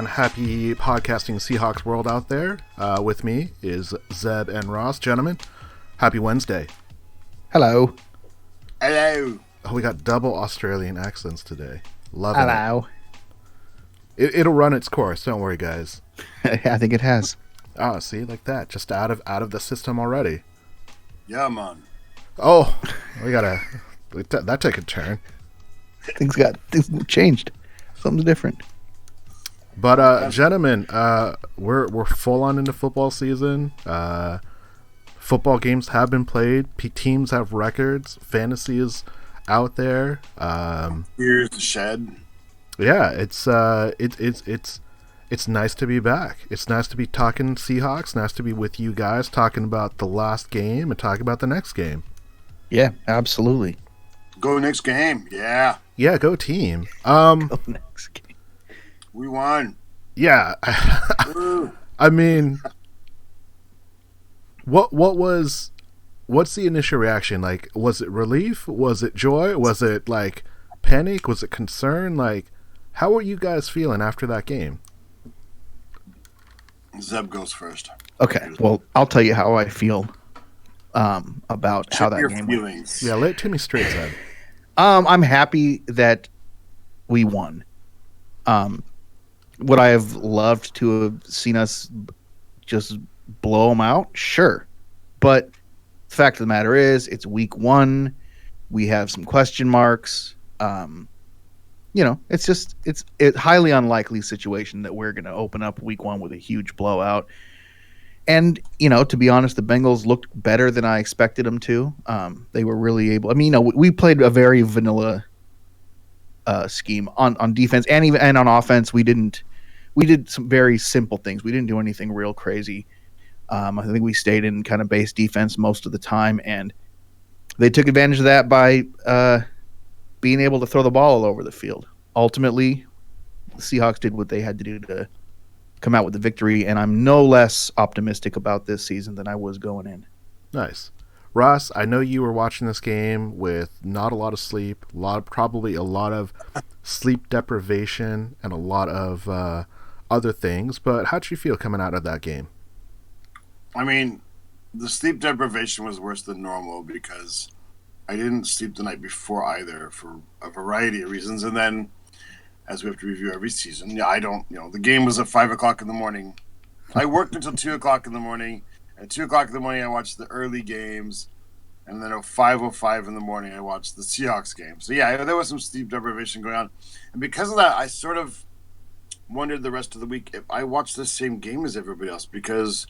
and happy podcasting Seahawks world out there. With me is Zeb and Ross. Gentlemen, happy Wednesday. Hello. Hello. Oh, we got double Australian accents today. Love it. Hello. It'll run its course. Don't worry, guys. I think it has. Oh, see, like that. Just out of the system already. Yeah, man. Oh, that took a turn. Things changed. Something's different. But gentlemen, we're full on into football season. Football games have been played. Teams have records. Fantasy is out there. Here's the shed. Yeah, it's nice to be back. It's nice to be talking Seahawks. Nice to be with you guys, talking about the last game and talking about the next game. Yeah, absolutely. Go next game. Yeah. Yeah, go team. Next game. We won. Yeah. I mean, what's the initial reaction? Like, was it relief? Was it joy? Was it like panic? Was it concern? Like, how were you guys feeling after that game? Zeb goes first. Okay, well, I'll tell you how I feel about how that game feelings. went. Yeah, lay it to me straight, Zeb. I'm happy that we won. Would I have loved to have seen us just blow them out? Sure. But the fact of the matter is, it's week one. We have some question marks. It's a highly unlikely situation that we're going to open up week one with a huge blowout. And, to be honest, the Bengals looked better than I expected them to. They were really able. I mean, we played a very vanilla scheme on defense and on offense. We did some very simple things. We didn't do anything real crazy. I think we stayed in kind of base defense most of the time, and they took advantage of that by being able to throw the ball all over the field. Ultimately, the Seahawks did what they had to do to come out with the victory, and I'm no less optimistic about this season than I was going in. Nice. Ross, I know you were watching this game with not a lot of sleep, probably a lot of sleep deprivation and a lot of other things, but how'd you feel coming out of that game? I mean, the sleep deprivation was worse than normal because I didn't sleep the night before either for a variety of reasons. And then, as we have to review every season, the game was at 5 o'clock in the morning. I worked until 2 o'clock in the morning. At 2 o'clock in the morning, I watched the early games. And then at 5:05 in the morning, I watched the Seahawks game. So, yeah, there was some sleep deprivation going on. And because of that, I sort of wondered the rest of the week if I watched the same game as everybody else, because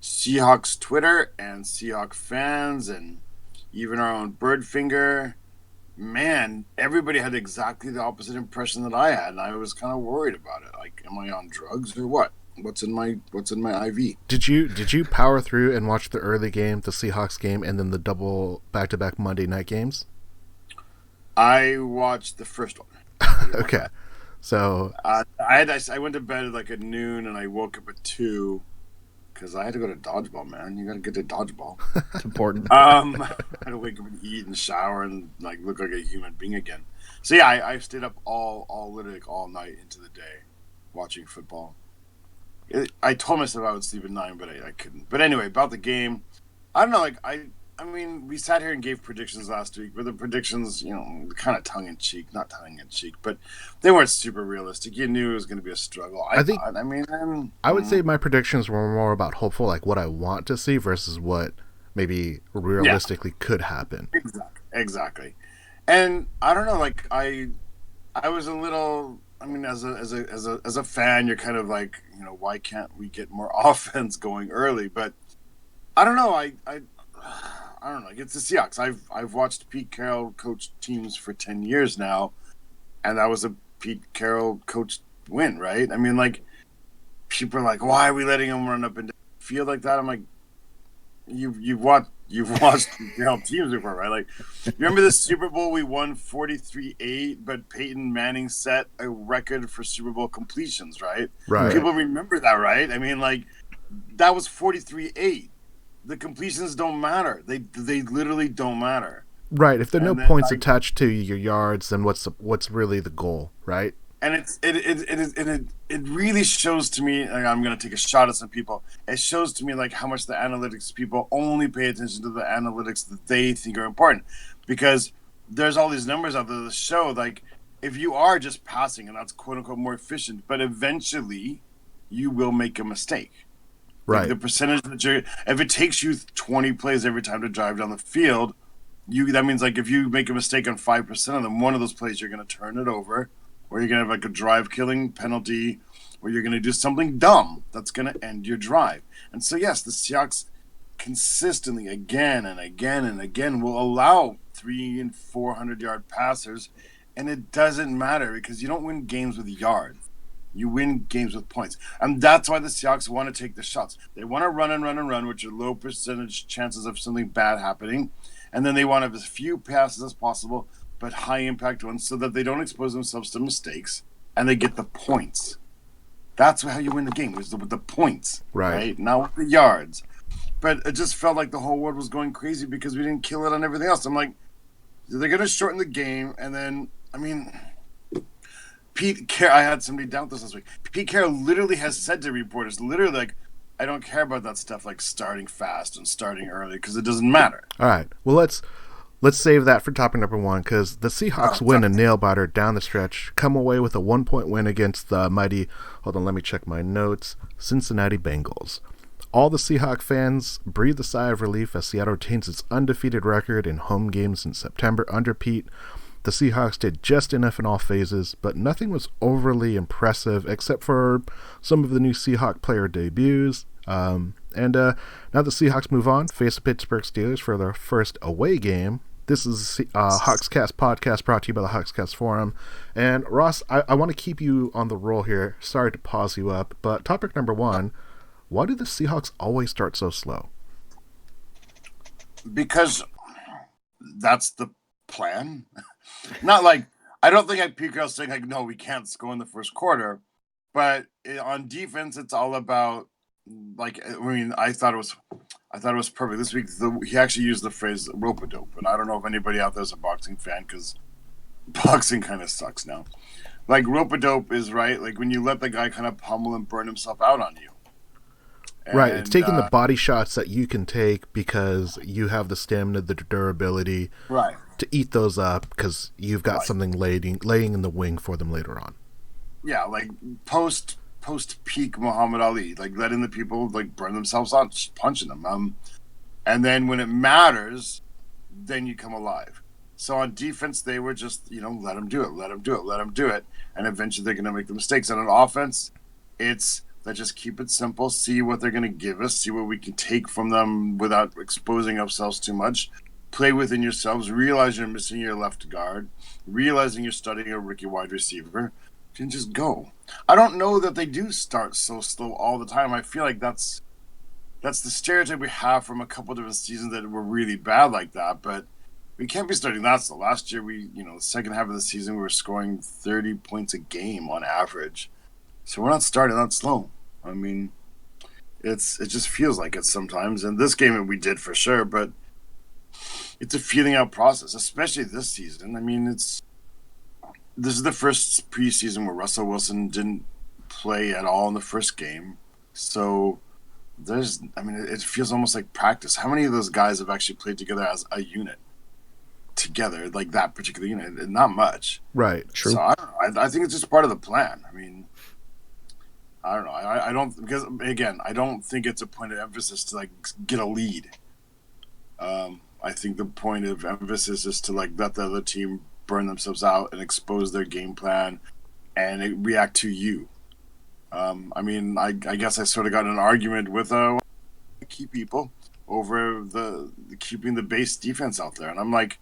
Seahawks Twitter and Seahawks fans and even our own Birdfinger, man, everybody had exactly the opposite impression that I had, and I was kind of worried about it. Like, am I on drugs or what? What's in my IV? Did you power through and watch the early game, the Seahawks game, and then the double back-to-back Monday night games? I watched the first one. Okay, so I went to bed at noon, and I woke up at 2 because I had to go to dodgeball. Man, you got to get to dodgeball. It's important. I had to wake up and eat and shower and look like a human being again. So yeah, I stayed up literally all night into the day watching football. I told myself I would sleep at 9, but I couldn't. But anyway, about the game, I don't know. I mean, we sat here and gave predictions last week, but the predictions, kind of tongue in cheek, not tongue in cheek, but they weren't super realistic. You knew it was going to be a struggle. I would say my predictions were more about hopeful, like what I want to see versus what maybe realistically could happen. Exactly. And I don't know, I was a little. I mean, as a fan, you're kind of like, why can't we get more offense going early? But I don't know. I don't know. It's the Seahawks. I've watched Pete Carroll coach teams for 10 years now, and that was a Pete Carroll coached win, right? I mean, people are like, why are we letting him run up and down the field like that? I'm like, you've watched Pete Carroll teams before, right? You remember the Super Bowl we won 43-8, but Peyton Manning set a record for Super Bowl completions, right? Right. People remember that, right? I mean, that was 43-8. The completions don't matter. They literally don't matter. Right. If there are no points attached to your yards, then what's really the goal, right? And it really shows to me, like, I'm going to take a shot at some people. It shows to me like how much the analytics people only pay attention to the analytics that they think are important, because there's all these numbers out there that show like if you are just passing and that's quote unquote more efficient, but eventually you will make a mistake. Right. Like the percentage that if it takes you 20 plays every time to drive down the field, that means like if you make a mistake on 5% of them, one of those plays you're going to turn it over, or you're going to have like a drive-killing penalty, or you're going to do something dumb that's going to end your drive. And so, yes, the Seahawks consistently, again and again and again, will allow 300 and 400-yard passers, and it doesn't matter because you don't win games with yards. You win games with points. And that's why the Seahawks want to take the shots. They want to run and run and run, which are low percentage chances of something bad happening. And then they want to have as few passes as possible, but high-impact ones, so that they don't expose themselves to mistakes, and they get the points. That's how you win the game, is with the points, right? Not with the yards. But it just felt like the whole world was going crazy because we didn't kill it on everything else. I'm like, they're going to shorten the game, and then, I mean, Pete Carroll, I had somebody doubt this last week. Pete Carroll literally has said to reporters, literally like, I don't care about that stuff like starting fast and starting early because it doesn't matter. All right. Well, let's save that for topic number one, because the Seahawks win a nail-biter down the stretch, come away with a 1-point win against the mighty, hold on, let me check my notes, Cincinnati Bengals. All the Seahawk fans breathe a sigh of relief as Seattle retains its undefeated record in home games in September under Pete. The Seahawks did just enough in all phases, but nothing was overly impressive except for some of the new Seahawk player debuts. Now the Seahawks move on, face the Pittsburgh Steelers for their first away game. This is Hawkscast podcast brought to you by the Hawkscast Forum. And Ross, I want to keep you on the roll here. Sorry to pause you up, but topic number one, why do the Seahawks always start so slow? Because that's the plan. Not like, I don't think I'd Pete Carroll saying like, no, we can't score in the first quarter. But on defense, it's all about, like, I mean, I thought it was perfect. This week, he actually used the phrase rope-a-dope, and I don't know if anybody out there is a boxing fan because boxing kind of sucks now. Like, rope-a-dope is, right, like when you let the guy kind of pummel and burn himself out on you. And, right, it's taking the body shots that you can take because you have the stamina, the durability right. to eat those up because you've got something laying in the wing for them later on. Yeah, like post-peak Muhammad Ali, like letting the people like burn themselves out, just punching them. And then when it matters, then you come alive. So on defense, they were just, let them do it. And eventually they're going to make the mistakes. And on offense, it's let's just keep it simple, see what they're going to give us, see what we can take from them without exposing ourselves too much. Play within yourselves, realize you're missing your left guard, realizing you're studying a rookie wide receiver, and just go. I don't know that they do start so slow all the time. I feel like that's the stereotype we have from a couple different seasons that were really bad like that, but we can't be starting that slow. Last year, the second half of the season, we were scoring 30 points a game on average. So we're not starting that slow. I mean, it just feels like it sometimes. And this game we did for sure, but it's a feeling out process, especially this season. I mean, this is the first preseason where Russell Wilson didn't play at all in the first game. So it feels almost like practice. How many of those guys have actually played together as a unit? Together, like that particular unit? Not much. Right. True. So I don't know. I think it's just part of the plan. I mean, I don't know. I don't, because again, I don't think it's a point of emphasis to like get a lead. I think the point of emphasis is to like let the other team burn themselves out and expose their game plan and react to you. I guess I sort of got in an argument with key people over keeping the base defense out there, and I'm like,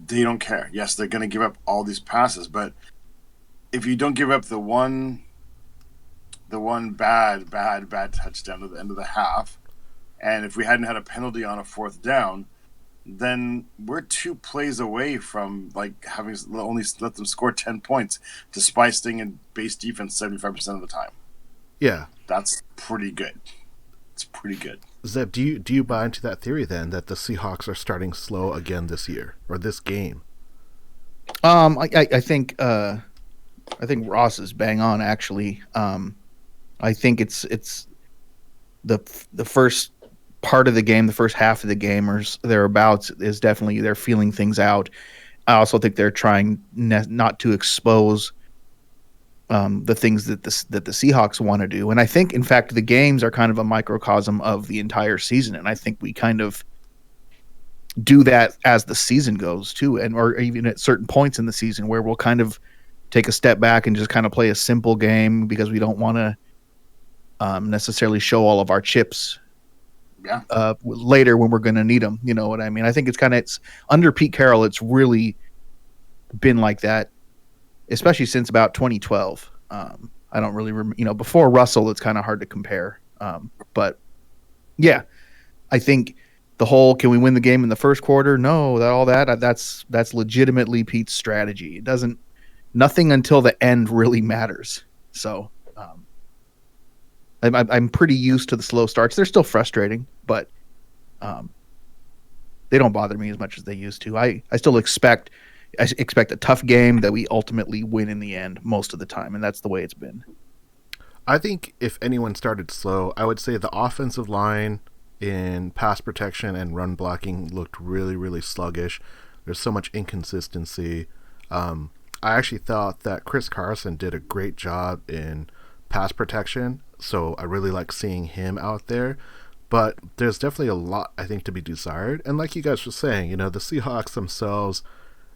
they don't care. Yes, they're going to give up all these passes, but if you don't give up the one bad touchdown at the end of the half, and if we hadn't had a penalty on a fourth down, then we're 2 plays away from like having only let them score 10 points despite staying in base defense 75% of the time. Yeah. That's pretty good. It's pretty good. Zeb, do you buy into that theory then that the Seahawks are starting slow again this year or this game? I think I think Ross is bang on. Actually, I think it's the first part of the game, the first half of the game or thereabouts is definitely they're feeling things out. I also think they're trying not to expose the things that the Seahawks want to do. And I think, in fact, the games are kind of a microcosm of the entire season. And I think we kind of do that as the season goes too, and or even at certain points in the season where we'll kind of take a step back and just kind of play a simple game because we don't want to necessarily show all of our chips later when we're going to need them. You know what I mean? I think it's under Pete Carroll. It's really been like that, especially since about 2012. I don't really remember, before Russell, it's kind of hard to compare. But yeah, I think the whole, can we win the game in the first quarter? No, that's legitimately Pete's strategy. It doesn't, nothing until the end really matters. So I'm pretty used to the slow starts. They're still frustrating, but they don't bother me as much as they used to. I still expect a tough game that we ultimately win in the end most of the time, and that's the way it's been. I think if anyone started slow, I would say the offensive line in pass protection and run blocking looked really, really sluggish. There's so much inconsistency. I actually thought that Chris Carson did a great job in pass protection, so I really like seeing him out there. But there's definitely a lot, I think, to be desired. And like you guys were saying, the Seahawks themselves,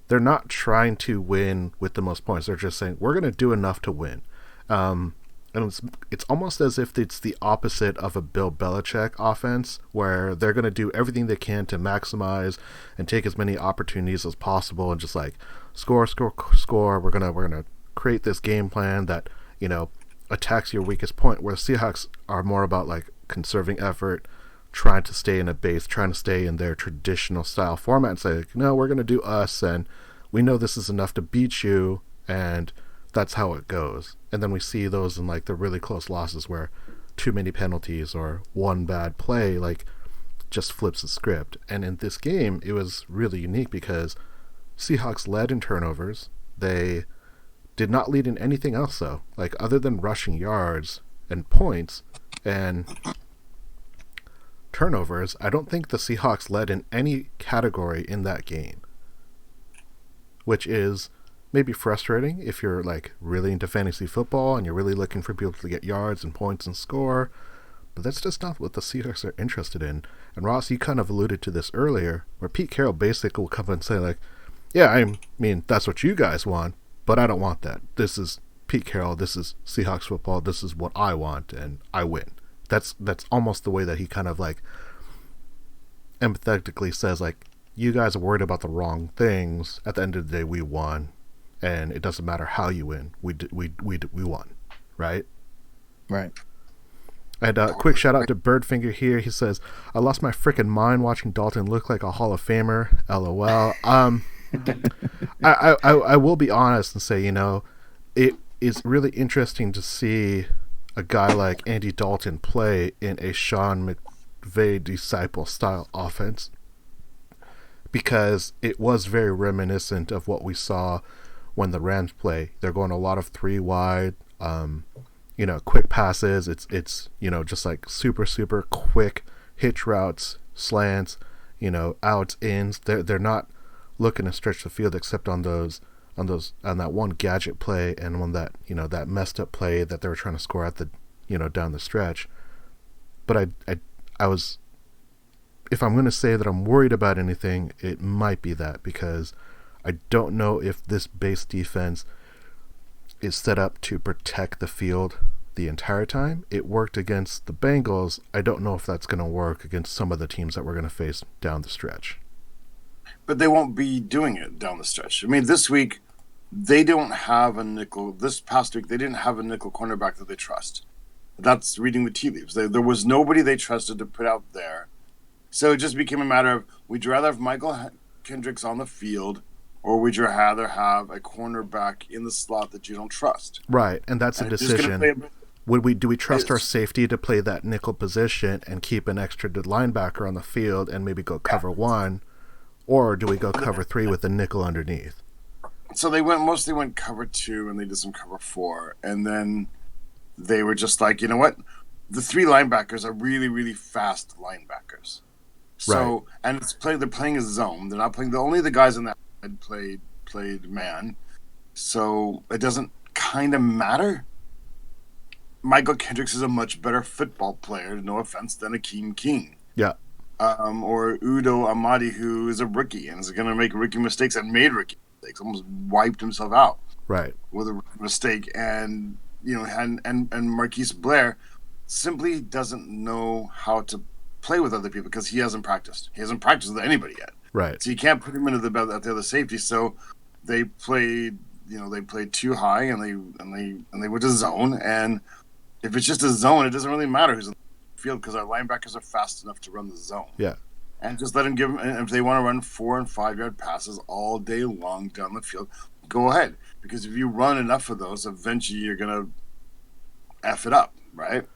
they're not trying to win with the most points. They're just saying, we're going to do enough to win. And it's almost as if it's the opposite of a Bill Belichick offense, where they're going to do everything they can to maximize and take as many opportunities as possible and just like score. We're gonna create this game plan that attacks your weakest point. Where the Seahawks are more about like conserving effort, trying to stay in a base, trying to stay in their traditional style format, and say, no, we're gonna do us, and we know this is enough to beat you, and that's how it goes. And then we see those in like the really close losses where too many penalties or one bad play like just flips the script. And in this game, it was really unique because Seahawks led in turnovers. They did not lead in anything else though, like other than rushing yards and points and turnovers. I don't think the Seahawks led in any category in that game, which is maybe frustrating if you're like really into fantasy football and you're really looking for people to get yards and points and score, but that's just not what the Seahawks are interested in. And Ross, you kind of alluded to this earlier, where Pete Carroll basically will come and say like, yeah, I mean, that's what you guys want, but I don't want that. This is Pete Carroll, this is Seahawks football, this is what I want, and I win. That's almost the way that he kind of like empathetically says like, you guys are worried about the wrong things. At the end of the day, we won. And it doesn't matter how you win. We won, right? Right. And a quick shout out to Birdfinger here. He says, "I lost my freaking mind watching Dalton look like a Hall of Famer." LOL. I will be honest and say, it is really interesting to see a guy like Andy Dalton play in a Sean McVay disciple style offense, because it was very reminiscent of what we saw when the Rams play. They're going a lot of 3 wide, quick passes. It's just like super, super quick hitch routes, slants, outs, ins. They're not looking to stretch the field except on that one gadget play and on that, that messed up play that they were trying to score at the, down the stretch. But I was, if I'm going to say that I'm worried about anything, it might be that, because I don't know if this base defense is set up to protect the field the entire time. It worked against the Bengals. I don't know if that's going to work against some of the teams that we're going to face down the stretch. But they won't be doing it down the stretch. I mean, this week, they don't have a nickel. This past week, they didn't have a nickel cornerback that they trust. That's reading the tea leaves. There was nobody they trusted to put out there. So it just became a matter of, would you rather have Michael Kendricks on the field, or would you rather have a cornerback in the slot that you don't trust? Right, and that's a decision. Do we trust our safety to play that nickel position and keep an extra linebacker on the field and maybe go cover 1, or do we go cover 3 with a nickel underneath? So they mostly went cover 2 and they did some cover 4. And then they were just like, you know what? The 3 linebackers are really, really fast linebackers. So, Right. and they're playing a zone. They're not playing, only the guys in that had played man. So it doesn't kind of matter. Michael Kendricks is a much better football player, no offense, than Akeem King. Yeah. Or Udo Amadi, who is a rookie and is going to make rookie mistakes and made rookie mistakes, almost wiped himself out Right. with a mistake. And, and Marquise Blair simply doesn't know how to play with other people because he hasn't practiced. He hasn't practiced with anybody yet. Right. So you can't put him into the other safety. So they played, they played too high and they went to zone. And if it's just a zone, it doesn't really matter who's in the field because our linebackers are fast enough to run the zone. Yeah. And just let them give them. And if they want to run 4 and 5 yard passes all day long down the field, go ahead. Because if you run enough of those, eventually you're gonna F it up, right?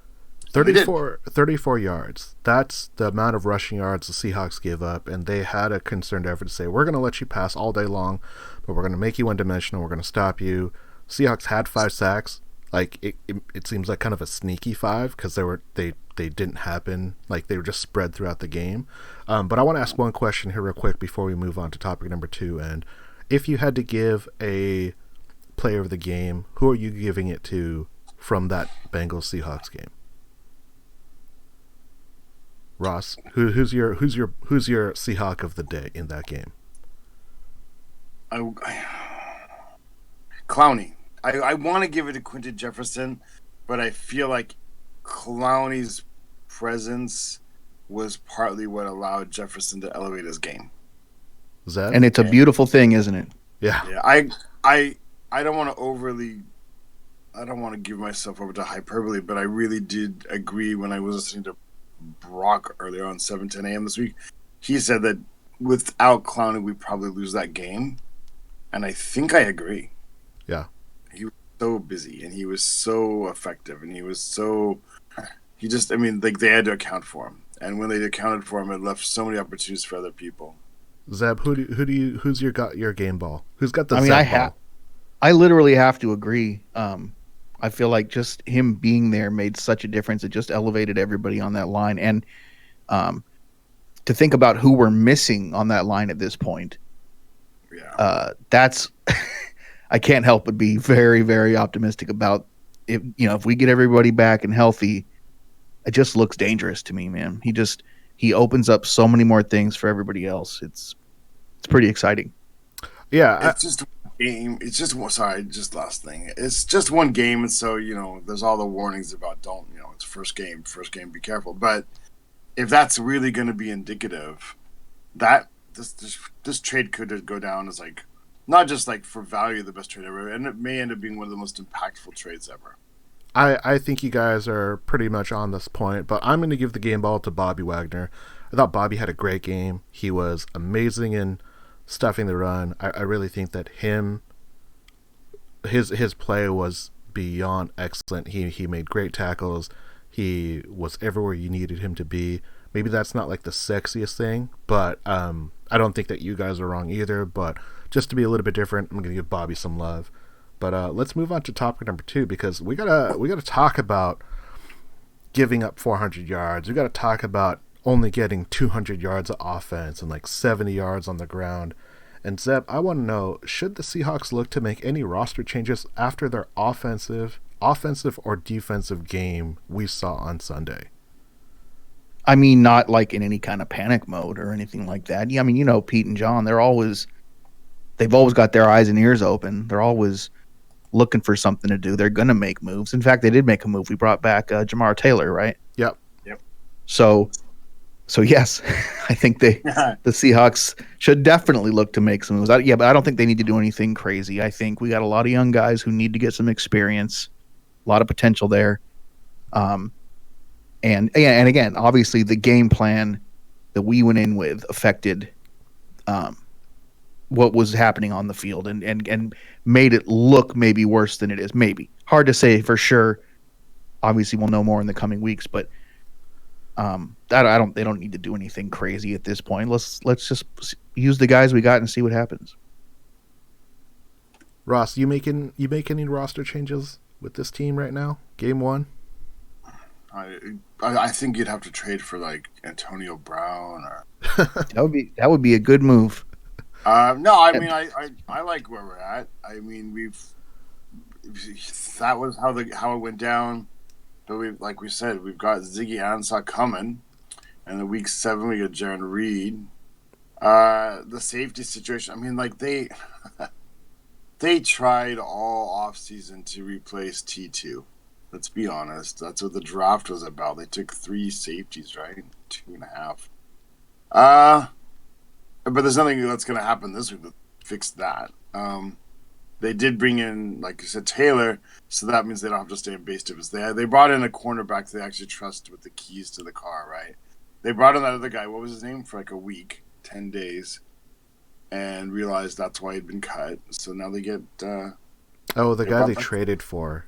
34 yards. That's the amount of rushing yards the Seahawks gave up, and they had a concerted effort to say, we're going to let you pass all day long, but we're going to make you one-dimensional, we're going to stop you. Seahawks had 5 sacks. Like, it seems like kind of a sneaky 5 because they didn't happen. Like, they were just spread throughout the game. But I want to ask one question here real quick before we move on to topic number 2. And if you had to give a player of the game, who are you giving it to from that Bengals-Seahawks game? Ross, who's your Seahawk of the day in that game? Clowney. I want to give it to Quinton Jefferson, but I feel like Clowney's presence was partly what allowed Jefferson to elevate his game. Zed? And it's a beautiful thing, isn't it? Yeah. Yeah. I don't want to I don't want to give myself over to hyperbole, but I really did agree when I was listening to Brock earlier on 7:10 a.m. this week. He said that without Clowney, we probably lose that game, and I think I agree. Yeah, he was so busy and he was so effective, and they had to account for him, and when they accounted for him, it left so many opportunities for other people. Zeb, who's your game ball? Who's got the? ball? I literally have to agree. I feel like just him being there made such a difference. It just elevated everybody on that line. And to think about who we're missing on that line at this point, that's I can't help but be very, very optimistic about it. If we get everybody back and healthy, it just looks dangerous to me, man. He opens up so many more things for everybody else. It's pretty exciting. Yeah, it's just game. It's just last thing. It's just one game, and so there's all the warnings about it's first game, be careful. But if that's really going to be indicative, that this trade could go down as like not just like for value the best trade ever, and it may end up being one of the most impactful trades ever. I think you guys are pretty much on this point, but I'm going to give the game ball to Bobby Wagner. I thought Bobby had a great game. He was amazing in stuffing the run. I really think that his play was beyond excellent. He made great tackles. He was everywhere you needed him to be. Maybe that's not like the sexiest thing, but I don't think that you guys are wrong either. But just to be a little bit different, I'm going to give Bobby some love. But let's move on to topic number 2 because we gotta talk about giving up 400 yards. We gotta talk about only getting 200 yards of offense and like 70 yards on the ground. And Zeb, I want to know, should the Seahawks look to make any roster changes after their offensive or defensive game we saw on Sunday? I mean, not like in any kind of panic mode or anything like that. Yeah, I mean, Pete and John, they've always got their eyes and ears open. They're always looking for something to do. They're going to make moves. In fact, they did make a move. We brought back Jamar Taylor, right? Yep. So yes, I think the Seahawks should definitely look to make some moves. But I don't think they need to do anything crazy. I think we got a lot of young guys who need to get some experience, a lot of potential there. And again, obviously the game plan that we went in with affected what was happening on the field and made it look maybe worse than it is. Maybe. Hard to say for sure. Obviously, we'll know more in the coming weeks, but they don't need to do anything crazy at this point. Let's just use the guys we got and see what happens. Ross, you make any roster changes with this team right now? Game 1? I think you'd have to trade for like Antonio Brown or That would be a good move. no, I mean I like where we're at. I mean that was how it went down. But like we said, we've got Ziggy Ansah coming, and in week 7 we got Jaron Reed. The safety situation. I mean, like they tried all offseason to replace T2. Let's be honest. That's what the draft was about. They took 3 safeties, right? 2.5. But there's nothing that's going to happen this week to fix that. They did bring in, like you said, Taylor, so that means they don't have to stay in base defense. They brought in a cornerback they actually trust with the keys to the car, right? They brought in that other guy. What was his name? For like a week, 10 days, and realized that's why he'd been cut. So now they get... the guy they traded for.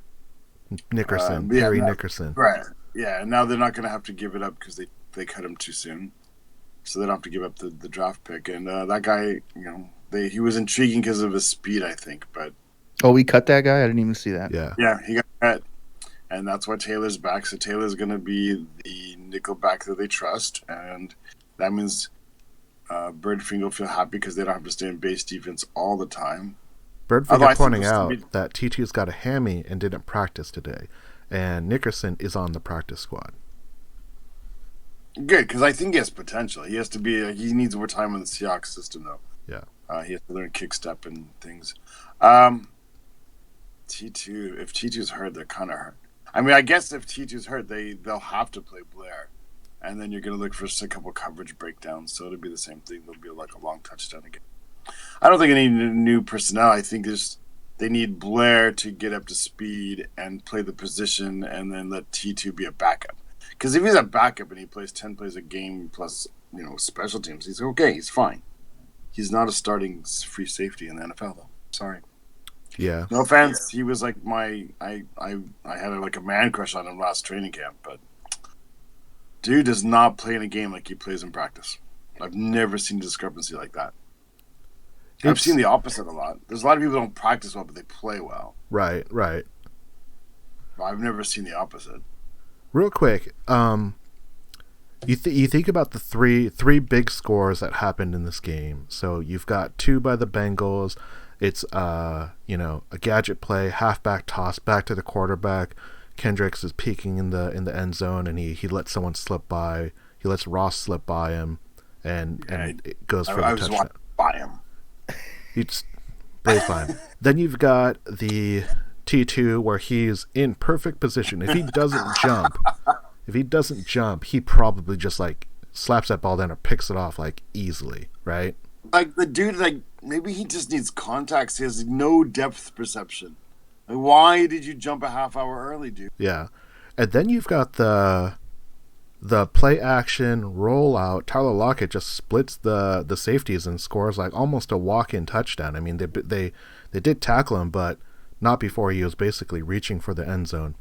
Nickerson. Harry Nickerson. Right. Yeah, and now they're not going to have to give it up because they cut him too soon. So they don't have to give up the draft pick. And that guy, he was intriguing because of his speed, I think. But we cut that guy? I didn't even see that. Yeah, he got cut. And that's why Taylor's back. So Taylor's going to be the nickel back that they trust. And that means Birdfinger will feel happy because they don't have to stay in base defense all the time. Birdfinger pointing out that T2's got a hammy and didn't practice today. And Nickerson is on the practice squad. Good, because I think he has potential. He has to be. He needs more time in the Seahawks system, though. Yeah. He has to learn kick step and things. T2, if T2's hurt, they're kind of hurt. I mean, I guess if T2's hurt, they'll have to play Blair, and then you're going to look for a couple coverage breakdowns. So it'll be the same thing. There'll be like a long touchdown again. I don't think they need new personnel. I think they need Blair to get up to speed and play the position, and then let T2 be a backup. Because if he's a backup and he plays 10 plays a game plus, special teams, he's okay. He's fine. He's not a starting free safety in the NFL, though. Sorry. Yeah. No offense. He was like I had like a man crush on him last training camp, but dude does not play in a game like he plays in practice. I've never seen a discrepancy like that. I've seen the opposite a lot. There's a lot of people who don't practice well, but they play well. Right. I've never seen the opposite. Real quick, you think about the three big scores that happened in this game. So you've got 2 by the Bengals. It's a gadget play, halfback toss back to the quarterback. Kendricks is peeking in the end zone, and he lets someone slip by. He lets Ross slip by him, and it goes for the touchdown. I was by him. He just plays by him. Then you've got the T2 where he's in perfect position. If he doesn't jump, he probably just like slaps that ball down or picks it off like easily, right? Like the dude, like maybe he just needs contacts. He has no depth perception. Like, why did you jump a half hour early, dude? Yeah, and then you've got the play action rollout. Tyler Lockett just splits the safeties and scores like almost a walk-in touchdown. I mean, they did tackle him, but not before he was basically reaching for the end zone.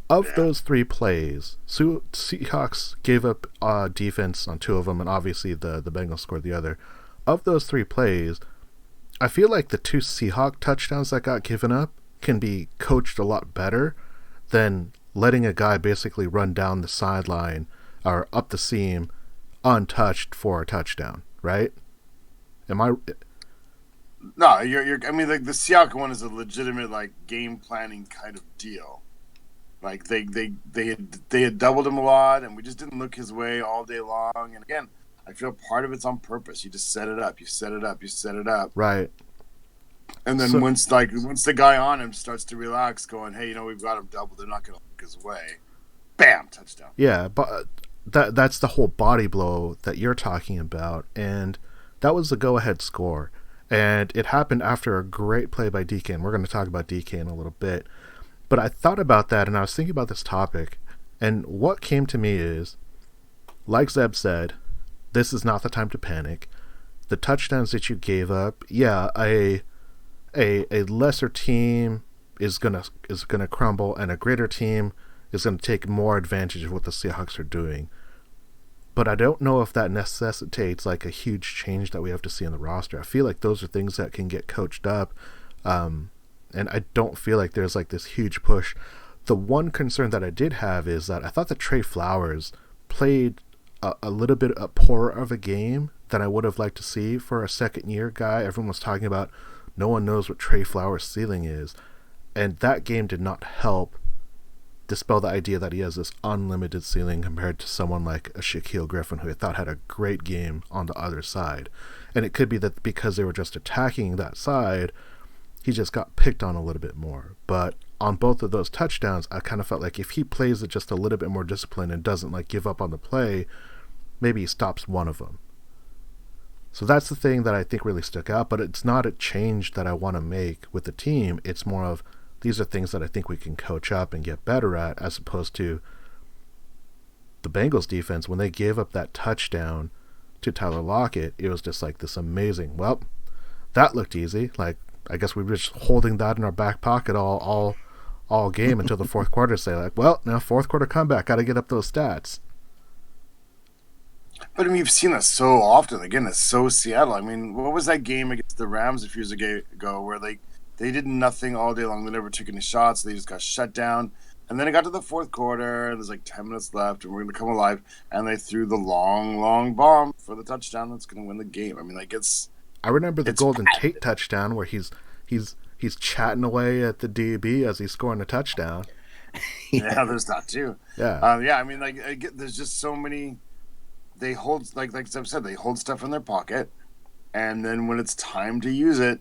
Of those 3 plays, Seahawks gave up defense on 2 of them, and obviously the Bengals scored the other. Of those 3 plays, I feel like the 2 Seahawk touchdowns that got given up can be coached a lot better than letting a guy basically run down the sideline or up the seam untouched for a touchdown, right? Am I... No, you're. I mean, like the Seahawks one is a legitimate like game planning kind of deal. Like they had doubled him a lot, and we just didn't look his way all day long. And again, I feel part of it's on purpose. You just set it up. You set it up. Right. And then once the guy on him starts to relax, going, hey, we've got him doubled. They're not going to look his way. Bam, touchdown. Yeah, but that's the whole body blow that you're talking about, and that was the go-ahead score. And it happened after a great play by DK, and we're going to talk about DK in a little bit. But I thought about that, and I was thinking about this topic, and what came to me is, like Zeb said, this is not the time to panic. The touchdowns that you gave up, a lesser team is gonna crumble, and a greater team is gonna take more advantage of what the Seahawks are doing. But I don't know if that necessitates like a huge change that we have to see in the roster. I feel like those are things that can get coached up. and I don't feel like there's like this huge push. The one concern that I did have is that I thought that Trey Flowers played a little bit poorer of a game than I would have liked to see for a second-year guy. Everyone was talking about no one knows what Trey Flowers' ceiling is, and that game did not help dispel the idea that he has this unlimited ceiling compared to someone like a Shaquille Griffin, who I thought had a great game on the other side. And it could be that because they were just attacking that side, he just got picked on a little bit more. But on both of those touchdowns, I kind of felt like if he plays it just a little bit more disciplined and doesn't like give up on the play, maybe he stops one of them. So that's the thing that I think really stuck out, but it's not a change that I want to make with the team. It's more of, these are things that I think we can coach up and get better at, as opposed to the Bengals defense. When they gave up that touchdown to Tyler Lockett, it was just like this amazing, well, that looked easy. Like, I guess we were just holding that in our back pocket all game until the fourth quarter, say like, well, now fourth quarter comeback, got to get up those stats. But I mean, you've seen that so often. Again, it's so Seattle. I mean, what was that game against the Rams a few years ago where they did nothing all day long? They never took any shots. They just got shut down. And then it got to the fourth quarter. There's like 10 minutes left, and we're going to come alive. And they threw the long bomb for the touchdown that's going to win the game. I mean, like, it's... I remember the Golden Tate touchdown where he's chatting away at the DB as he's scoring a touchdown. Yeah, there's that too. Yeah. I mean, like, there's just so many... They hold, like I've said, they hold stuff in their pocket, and then when it's time to use it,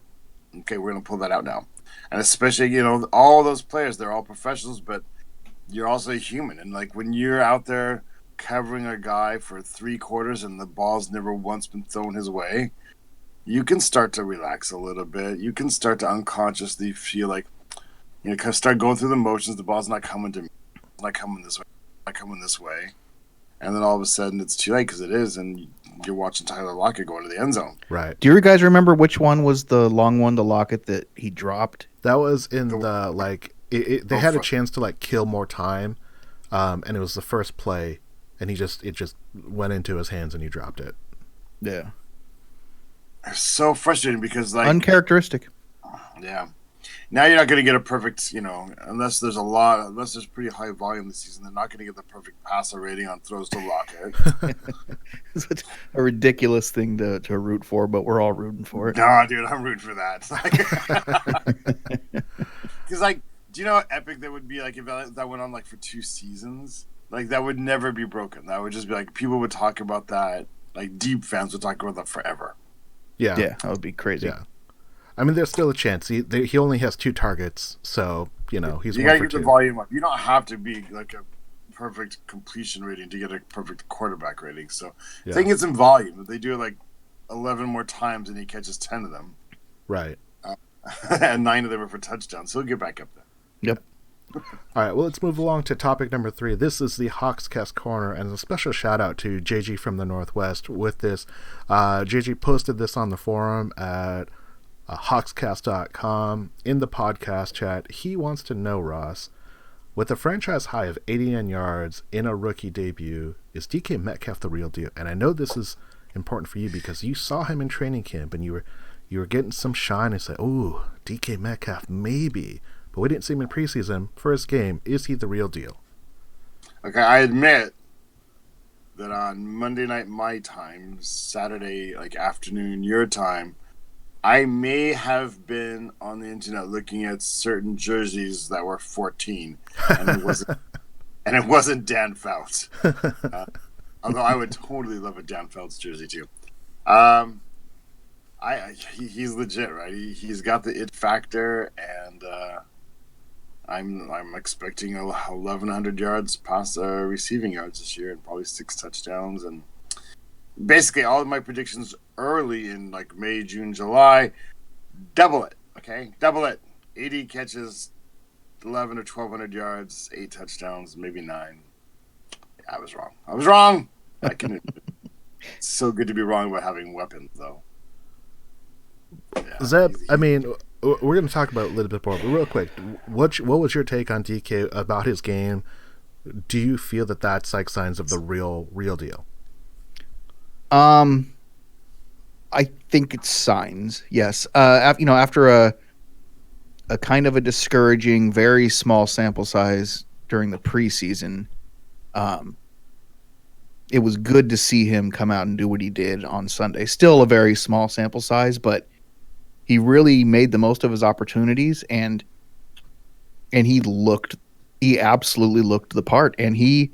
okay, we're going to pull that out now. And especially, you know, all those players, they're all professionals, but you're also a human. And, like, when you're out there covering a guy for 3 quarters and the ball's never once been thrown his way, you can start to relax a little bit. You can start to unconsciously feel like, you know, kind of start going through the motions. The ball's not coming to me. It's not coming this way. It's not coming this way. And then all of a sudden it's too late because it is, and you're watching Tyler Lockett go into the end zone. Right. Do you guys remember which one was the long one to Lockett that he dropped? That was in the, like, they had a chance to, like, kill more time, and it was the first play, and it just went into his hands and he dropped it. Yeah. It's so frustrating because, like... Uncharacteristic. Yeah. Now you're not going to get a perfect, you know, unless there's pretty high volume this season, they're not going to get the perfect passer rating on throws to Lockett. It's a ridiculous thing to root for, but we're all rooting for it. No, dude, I'm rooting for that. Because, like, do you know how epic that would be, like, if that went on, like, for 2 seasons? Like, that would never be broken. That would just be, like, people would talk about that. Like, deep fans would talk about that forever. Yeah. Yeah, that would be crazy. Yeah. I mean, there's still a chance. He only has 2 targets, so, you know, he's you 1 gotta for get 2. the volume up. You don't have to be like a perfect completion rating to get a perfect quarterback rating. So I think it's in volume. If they do it like 11 more times and he catches 10 of them, right, and 9 of them are for touchdowns, so he'll get back up there. Yep. All right, well, let's move along to topic number 3. This is the Hawkscast Corner, and a special shout out to JG from the Northwest with this. JG posted this on the forum at hawkscast.com in the podcast chat. He wants to know, Ross, with a franchise high of 89 yards in a rookie debut, is DK Metcalf the real deal? And I know this is important for you because you saw him in training camp and you were getting some shine and said, "Ooh, DK Metcalf maybe," but we didn't see him in preseason. First game, is he the real deal? Okay, I admit that on Monday night my time, Saturday like afternoon your time, I may have been on the internet looking at certain jerseys that were 14, and it wasn't Dan Fouts. Although I would totally love a Dan Fouts jersey too. He's legit, right? He's got the it factor, and I'm expecting 1,100 yards past receiving yards this year, and probably 6 touchdowns, and basically all of my predictions early in like May, June, July, double it, okay? Double it. 80 catches, 11 or 1,200 yards, 8 touchdowns, maybe 9. I was wrong. It's so good to be wrong about having weapons, though. Yeah, Zeb, I mean, we're going to talk about it a little bit more, but real quick, what was your take on DK about his game? Do you feel that that's like signs of the real deal? I think it's signs. Yes. After a kind of a discouraging, very small sample size during the preseason, it was good to see him come out and do what he did on Sunday. Still a very small sample size, but he really made the most of his opportunities, and he absolutely looked the part. And he,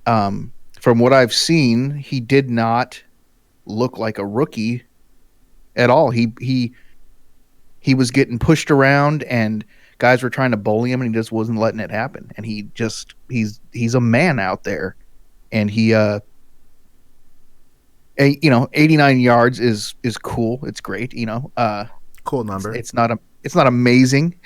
from what I've seen, he did not look like a rookie at all. He was getting pushed around, and guys were trying to bully him, and he just wasn't letting it happen. And he's a man out there, and he 89 yards is cool. It's great. Cool number. It's not amazing,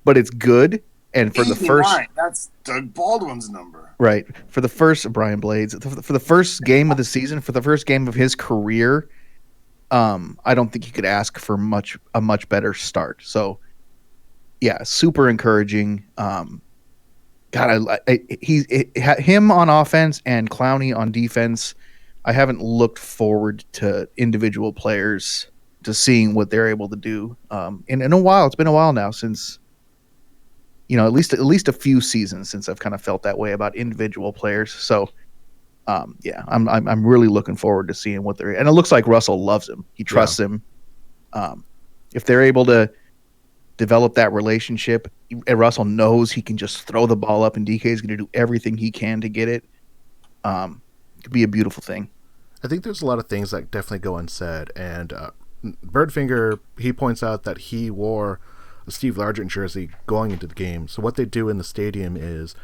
but it's good. And for 89, the first, that's Doug Baldwin's number, right? For the first Brian Blades, for the first game of the season, for the first game of his career, I don't think you could ask for a much better start. So, yeah, super encouraging. God, him on offense and Clowney on defense. I haven't looked forward to individual players to seeing what they're able to do in a while. It's been a while now since, at least a few seasons since I've kind of felt that way about individual players. So, yeah, I'm really looking forward to seeing what they're. And it looks like Russell loves him. He trusts him. If they're able to develop that relationship, and Russell knows he can just throw the ball up, and DK is going to do everything he can to get it. It could be a beautiful thing. I think there's a lot of things that definitely go unsaid, and Birdfinger, he points out that he wore a Steve Largent jersey going into the game. So what they do in the stadium is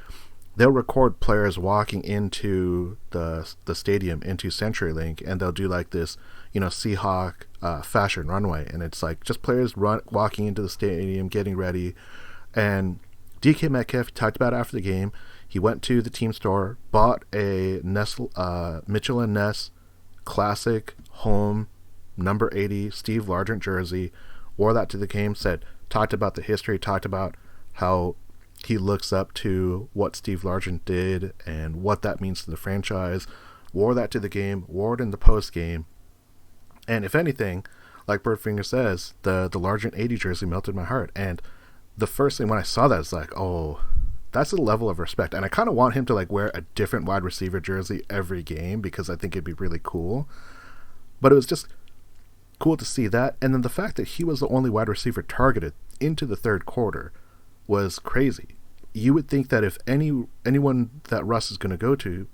they'll record players walking into the stadium, into CenturyLink, and they'll do like this, Seahawk fashion runway, and it's like just players walking into the stadium, getting ready. And DK Metcalf talked about after the game, he went to the team store, bought a Mitchell and Ness classic home number 80 Steve Largent jersey, wore that to the game, talked about the history, talked about how he looks up to what Steve Largent did and what that means to the franchise, wore that to the game, wore it in the post game. And if anything, like Birdfinger says, the Largent 80 jersey melted my heart. And the first thing when I saw that is like, oh, that's a level of respect. And I kind of want him to like wear a different wide receiver jersey every game because I think it'd be really cool. But it was just cool to see that. And then the fact that he was the only wide receiver targeted into the third quarter was crazy. You would think that if anyone that Russ is going to go to,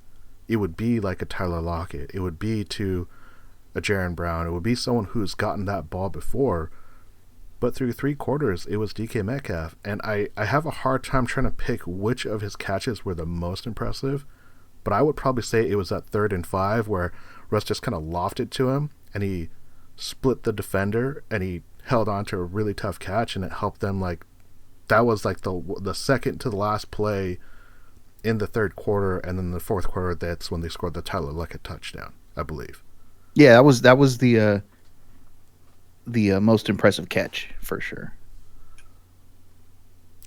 it would be like a Tyler Lockett. It would be to a Jaron Brown. It would be someone who's gotten that ball before. But through three quarters, it was DK Metcalf. And I have a hard time trying to pick which of his catches were the most impressive. But I would probably say it was that 3rd and 5 where Russ just kind of lofted to him and he split the defender and he held on to a really tough catch, and it helped them. Like, that was like the second to the last play in the third quarter, and then the fourth quarter, that's when they scored the Tyler Lockett touchdown, I believe. Yeah, that was the most impressive catch for sure.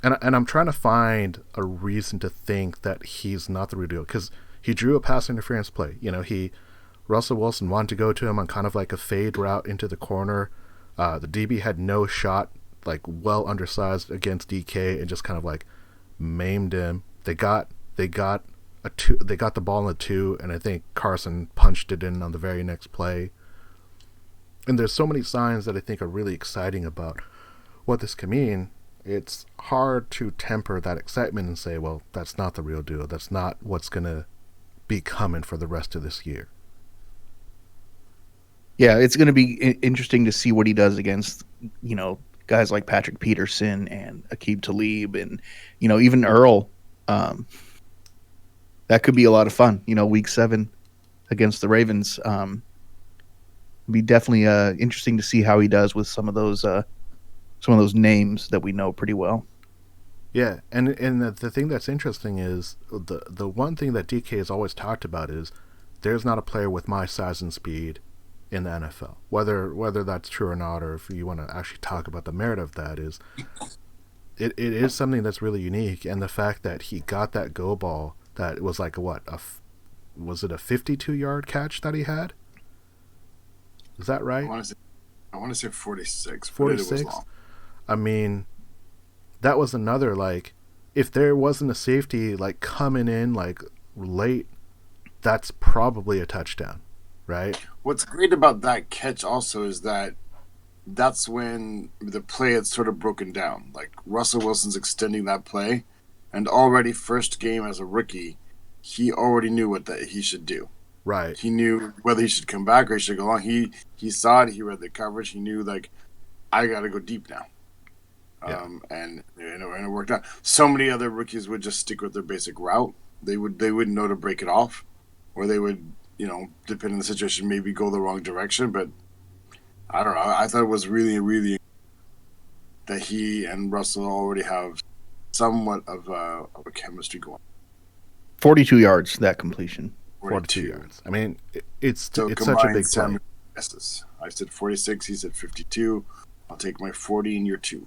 And I'm trying to find a reason to think that he's not the real deal, because he drew a pass interference play. Russell Wilson wanted to go to him on kind of like a fade route into the corner. The DB had no shot, like well undersized against DK, and just kind of like maimed him. They got the ball in the 2, and I think Carson punched it in on the very next play. And there's so many signs that I think are really exciting about what this can mean. It's hard to temper that excitement and say, well, that's not the real deal. That's not what's going to be coming for the rest of this year. Yeah, it's going to be interesting to see what he does against, guys like Patrick Peterson and Aqib Talib and, even Earl. That could be a lot of fun, week 7 against the Ravens. Be definitely interesting to see how he does with some of those names that we know pretty well. Yeah, and the thing that's interesting is the one thing that DK has always talked about is there's not a player with my size and speed in the NFL. Whether that's true or not, or if you want to actually talk about the merit of that, is it is something that's really unique. And the fact that he got that go ball that was like was it a 52-yard catch that he had? Is that right? I want to say 46. 46. I mean, that was another, like, if there wasn't a safety, like, coming in, like, late, that's probably a touchdown, right? What's great about that catch also is that that's when the play had sort of broken down. Like, Russell Wilson's extending that play, and already first game as a rookie, he already knew what he should do. Right. He knew whether he should come back or he should go long. He saw it. He read the coverage. He knew, like, I got to go deep now. Yeah. And it worked out. So many other rookies would just stick with their basic route. They wouldn't know to break it off, or they would, depending on the situation, maybe go the wrong direction. But I don't know. I thought it was really, really that he and Russell already have somewhat of a chemistry going. 42 yards, that completion. 42 yards. I mean, it's such a combined big play. Yeses. I said 46. He said 52. I'll take my 40 in year 2.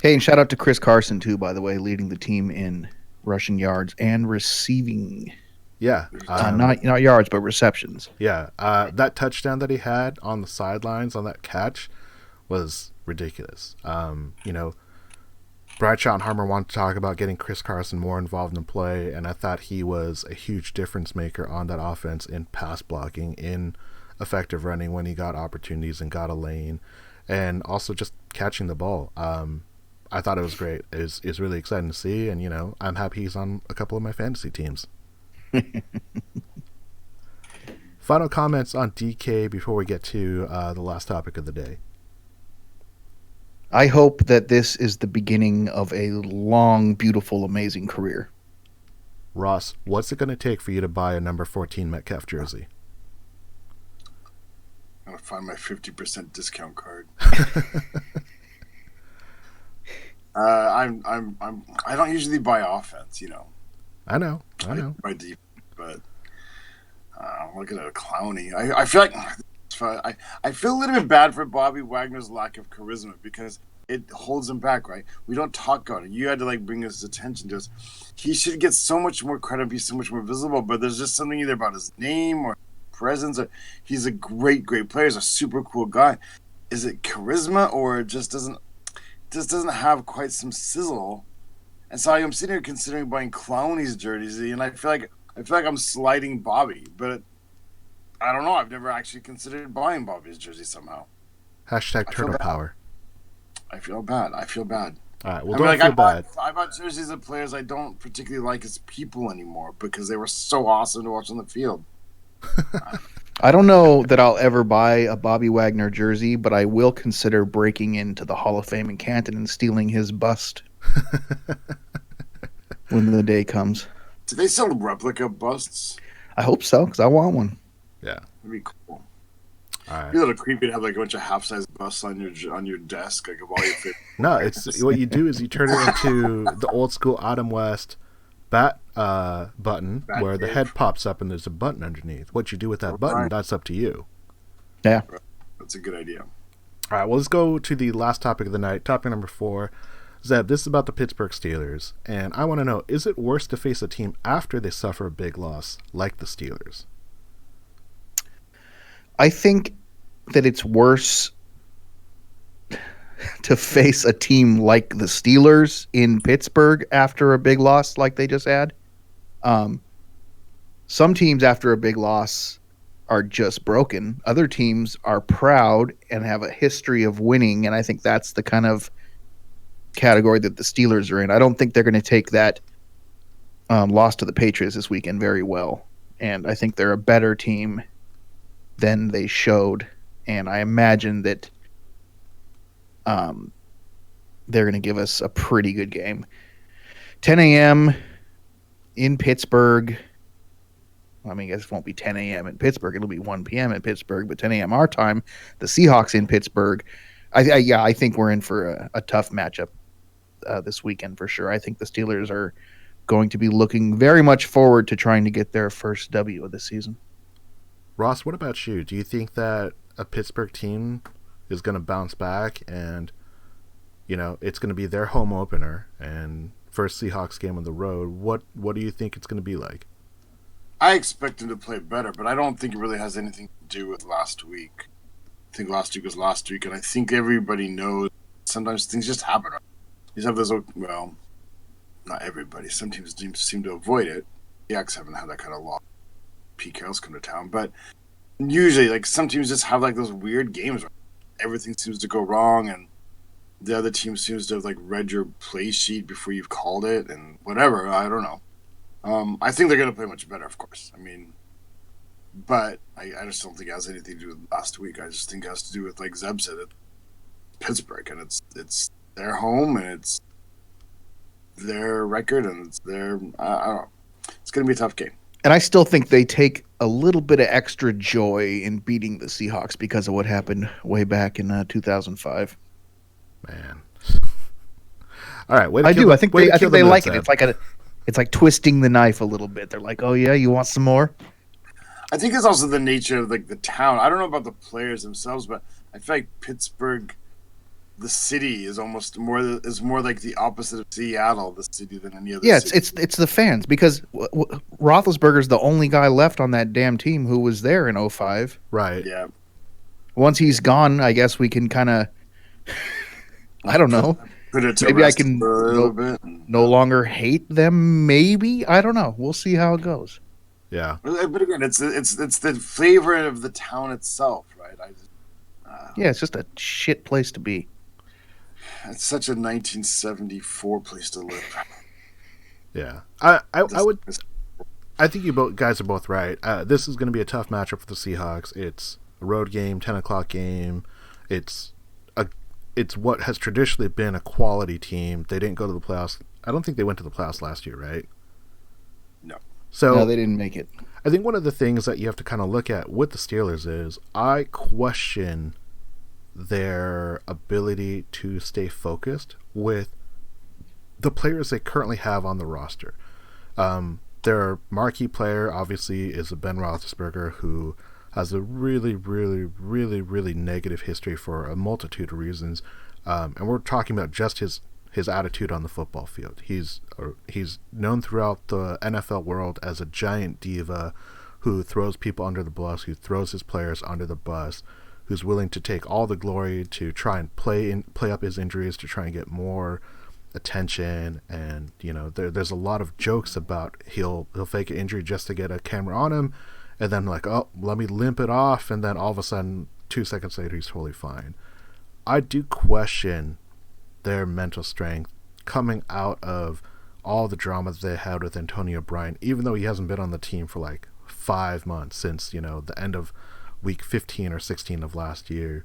Hey, and shout out to Chris Carson, too, by the way, leading the team in rushing yards and receiving. Yeah. Not yards, but receptions. Yeah. That touchdown that he had on the sidelines on that catch was ridiculous. Bradshaw and Harmer wanted to talk about getting Chris Carson more involved in play, and I thought he was a huge difference maker on that offense in pass blocking, in effective running when he got opportunities and got a lane, and also just catching the ball. I thought it was great. It's really exciting to see, and I'm happy he's on a couple of my fantasy teams. Final comments on DK before we get to the last topic of the day. I hope that this is the beginning of a long, beautiful, amazing career. Ross, what's it going to take for you to buy a number 14 Metcalf jersey? I'm going to find my 50% discount card. I don't usually buy offense, I know. By defense, but I'm looking at a Clowney. I feel like I feel a little bit bad for Bobby Wagner's lack of charisma because it holds him back, right? We don't talk about it. You had to bring his attention to us. He should get so much more credit, be so much more visible, but there's just something either about his name or presence. He's a great, great player. He's a super cool guy. Is it charisma or it just doesn't have quite some sizzle? And so I'm sitting here considering buying Clowney's jersey, and I feel like I'm sliding Bobby, but I don't know. I've never actually considered buying Bobby's jersey somehow. Hashtag turtle power. I feel bad. All right. Well, don't feel bad. I bought jerseys of players I don't particularly like as people anymore because they were so awesome to watch on the field. I don't know that I'll ever buy a Bobby Wagner jersey, but I will consider breaking into the Hall of Fame in Canton and stealing his bust when the day comes. Do they sell replica busts? I hope so, because I want one. Yeah. That'd be cool. All right. It'd be a little creepy to have a bunch of half-size busts on your desk, of all your favorite. No, it's what you do is you turn it into the old school Adam West bat button where the head pops up and there's a button underneath. What you do with that button, that's up to you. Yeah. That's a good idea. All right, well, let's go to the last topic of the night. Topic number 4. Zeb, this is about the Pittsburgh Steelers, and I want to know, is it worse to face a team after they suffer a big loss like the Steelers? I think that it's worse to face a team like the Steelers in Pittsburgh after a big loss like they just had. Some teams after a big loss are just broken. Other teams are proud and have a history of winning, and I think that's the kind of category that the Steelers are in. I don't think they're going to take that loss to the Patriots this weekend very well, and I think they're a better team than they showed, and I imagine that they're going to give us a pretty good game. 10 a.m. in Pittsburgh. I mean, I guess it won't be 10 a.m. in Pittsburgh. It'll be 1 p.m. in Pittsburgh, but 10 a.m. our time. The Seahawks in Pittsburgh. I think we're in for a tough matchup this weekend for sure. I think the Steelers are going to be looking very much forward to trying to get their first W of the season. Ross, what about you? Do you think that a Pittsburgh team is going to bounce back and, it's going to be their home opener and first Seahawks game on the road? What do you think it's going to be like? I expect them to play better, but I don't think it really has anything to do with last week. I think last week was last week, and I think everybody knows sometimes things just happen. You just have those, well, not everybody. Some teams seem to avoid it. The Seahawks haven't had that kind of loss. Pete Carroll's come to town, but usually, like, some teams just have like those weird games where everything seems to go wrong, and the other team seems to have like read your play sheet before you've called it, and whatever. I don't know. I think they're going to play much better, of course. I mean, but I just don't think it has anything to do with last week. I just think it has to do with, like Zeb said, it's Pittsburgh, and it's their home, and it's their record, and it's their I don't know. It's going to be a tough game. And I still think they take a little bit of extra joy in beating the Seahawks because of what happened way back in 2005. Man. All right. I do. I think they like it. It's like twisting the knife a little bit. They're like, "Oh yeah, you want some more?" I think it's also the nature of like the town. I don't know about the players themselves, but I feel like Pittsburgh, the city, is almost more like the opposite of Seattle, the city, than any other. Yeah, city. it's the fans, because Roethlisberger's the only guy left on that damn team who was there in 05. Right. Yeah. Once he's gone, I guess we can kind of, I don't know. Maybe I can no longer hate them. Maybe, I don't know. We'll see how it goes. Yeah. But again, it's the flavor of the town itself, right? Yeah, it's just a shit place to be. It's such a 1974 place to live. Yeah, I think you guys are both right. This is going to be a tough matchup for the Seahawks. It's a road game, 10:00 game. It's what has traditionally been a quality team. They didn't go to the playoffs. I don't think they went to the playoffs last year, right? No, they didn't make it. I think one of the things that you have to kind of look at with the Steelers is I question their ability to stay focused with the players they currently have on the roster. Their marquee player, obviously, is Ben Roethlisberger, who has a really, really, really, really negative history for a multitude of reasons. And we're talking about just his attitude on the football field. He's known throughout the NFL world as a giant diva who throws people under the bus, who throws his players under the bus, who's willing to take all the glory to try and play up his injuries to try and get more attention. And there's a lot of jokes about he'll fake an injury just to get a camera on him, and then like, oh, let me limp it off, and then all of a sudden 2 seconds later he's totally fine. I do question their mental strength coming out of all the drama that they had with Antonio Brown, even though he hasn't been on the team for like 5 months since the end of week 15 or 16 of last year.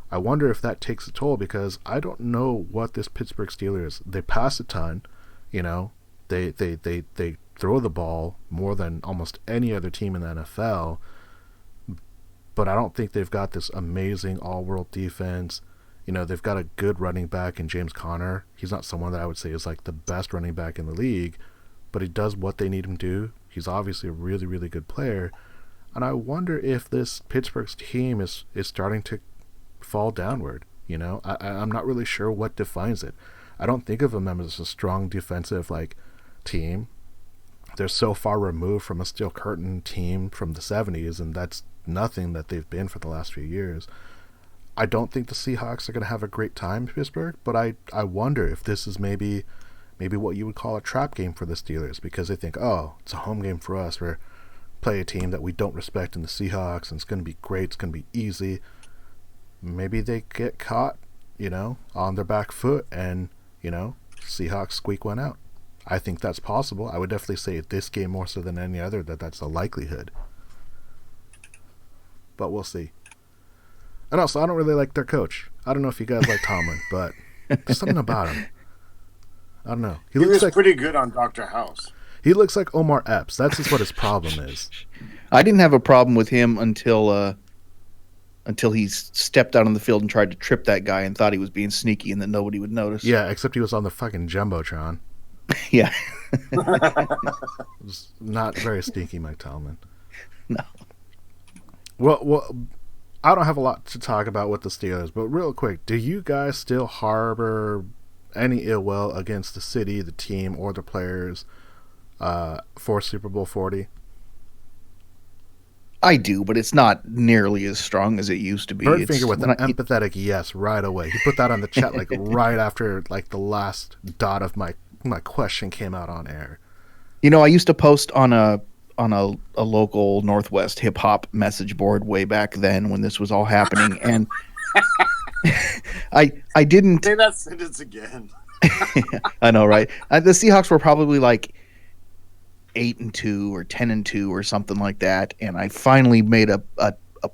I wonder if that takes a toll, because I don't know what this Pittsburgh Steelers, they pass a ton, they throw the ball more than almost any other team in the NFL, but I don't think they've got this amazing all-world defense. They've got a good running back in James Conner. He's not someone that I would say is like the best running back in the league, but he does what they need him to do. He's obviously a really, really good player. And I wonder if this Pittsburgh team is starting to fall downward. I'm not really sure what defines it. I don't think of them as a strong defensive team. They're so far removed from a Steel Curtain team from the 70s, and that's nothing that they've been for the last few years. I don't think the Seahawks are going to have a great time in Pittsburgh, but I wonder if this is maybe what you would call a trap game for the Steelers, because they think, oh, it's a home game for us. We're play a team that we don't respect in the Seahawks, and it's going to be great. It's going to be easy. Maybe they get caught, on their back foot, and, Seahawks squeak one out. I think that's possible. I would definitely say this game more so than any other that's a likelihood. But we'll see. And also, I don't really like their coach. I don't know if you guys like Tomlin, but there's something about him. I don't know. He looks pretty good on Dr. House. He looks like Omar Epps. That's just what his problem is. I didn't have a problem with him until he stepped out on the field and tried to trip that guy and thought he was being sneaky and that nobody would notice. Yeah, except he was on the fucking Jumbotron. Yeah. It was not very sneaky, Mike Tomlin. No. Well, I don't have a lot to talk about with the Steelers, but real quick, do you guys still harbor any ill will against the city, the team, or the players for Super Bowl 40? I do, but it's not nearly as strong as it used to be. Birdfinger with an empathetic yes right away. He put that on the chat like right after like the last dot of my question came out on air. You know, I used to post on a local Northwest hip hop message board way back then when this was all happening, and I didn't say that sentence again. I know, right? The Seahawks were probably like 8-2 or 10-2 or something like that, and I finally made a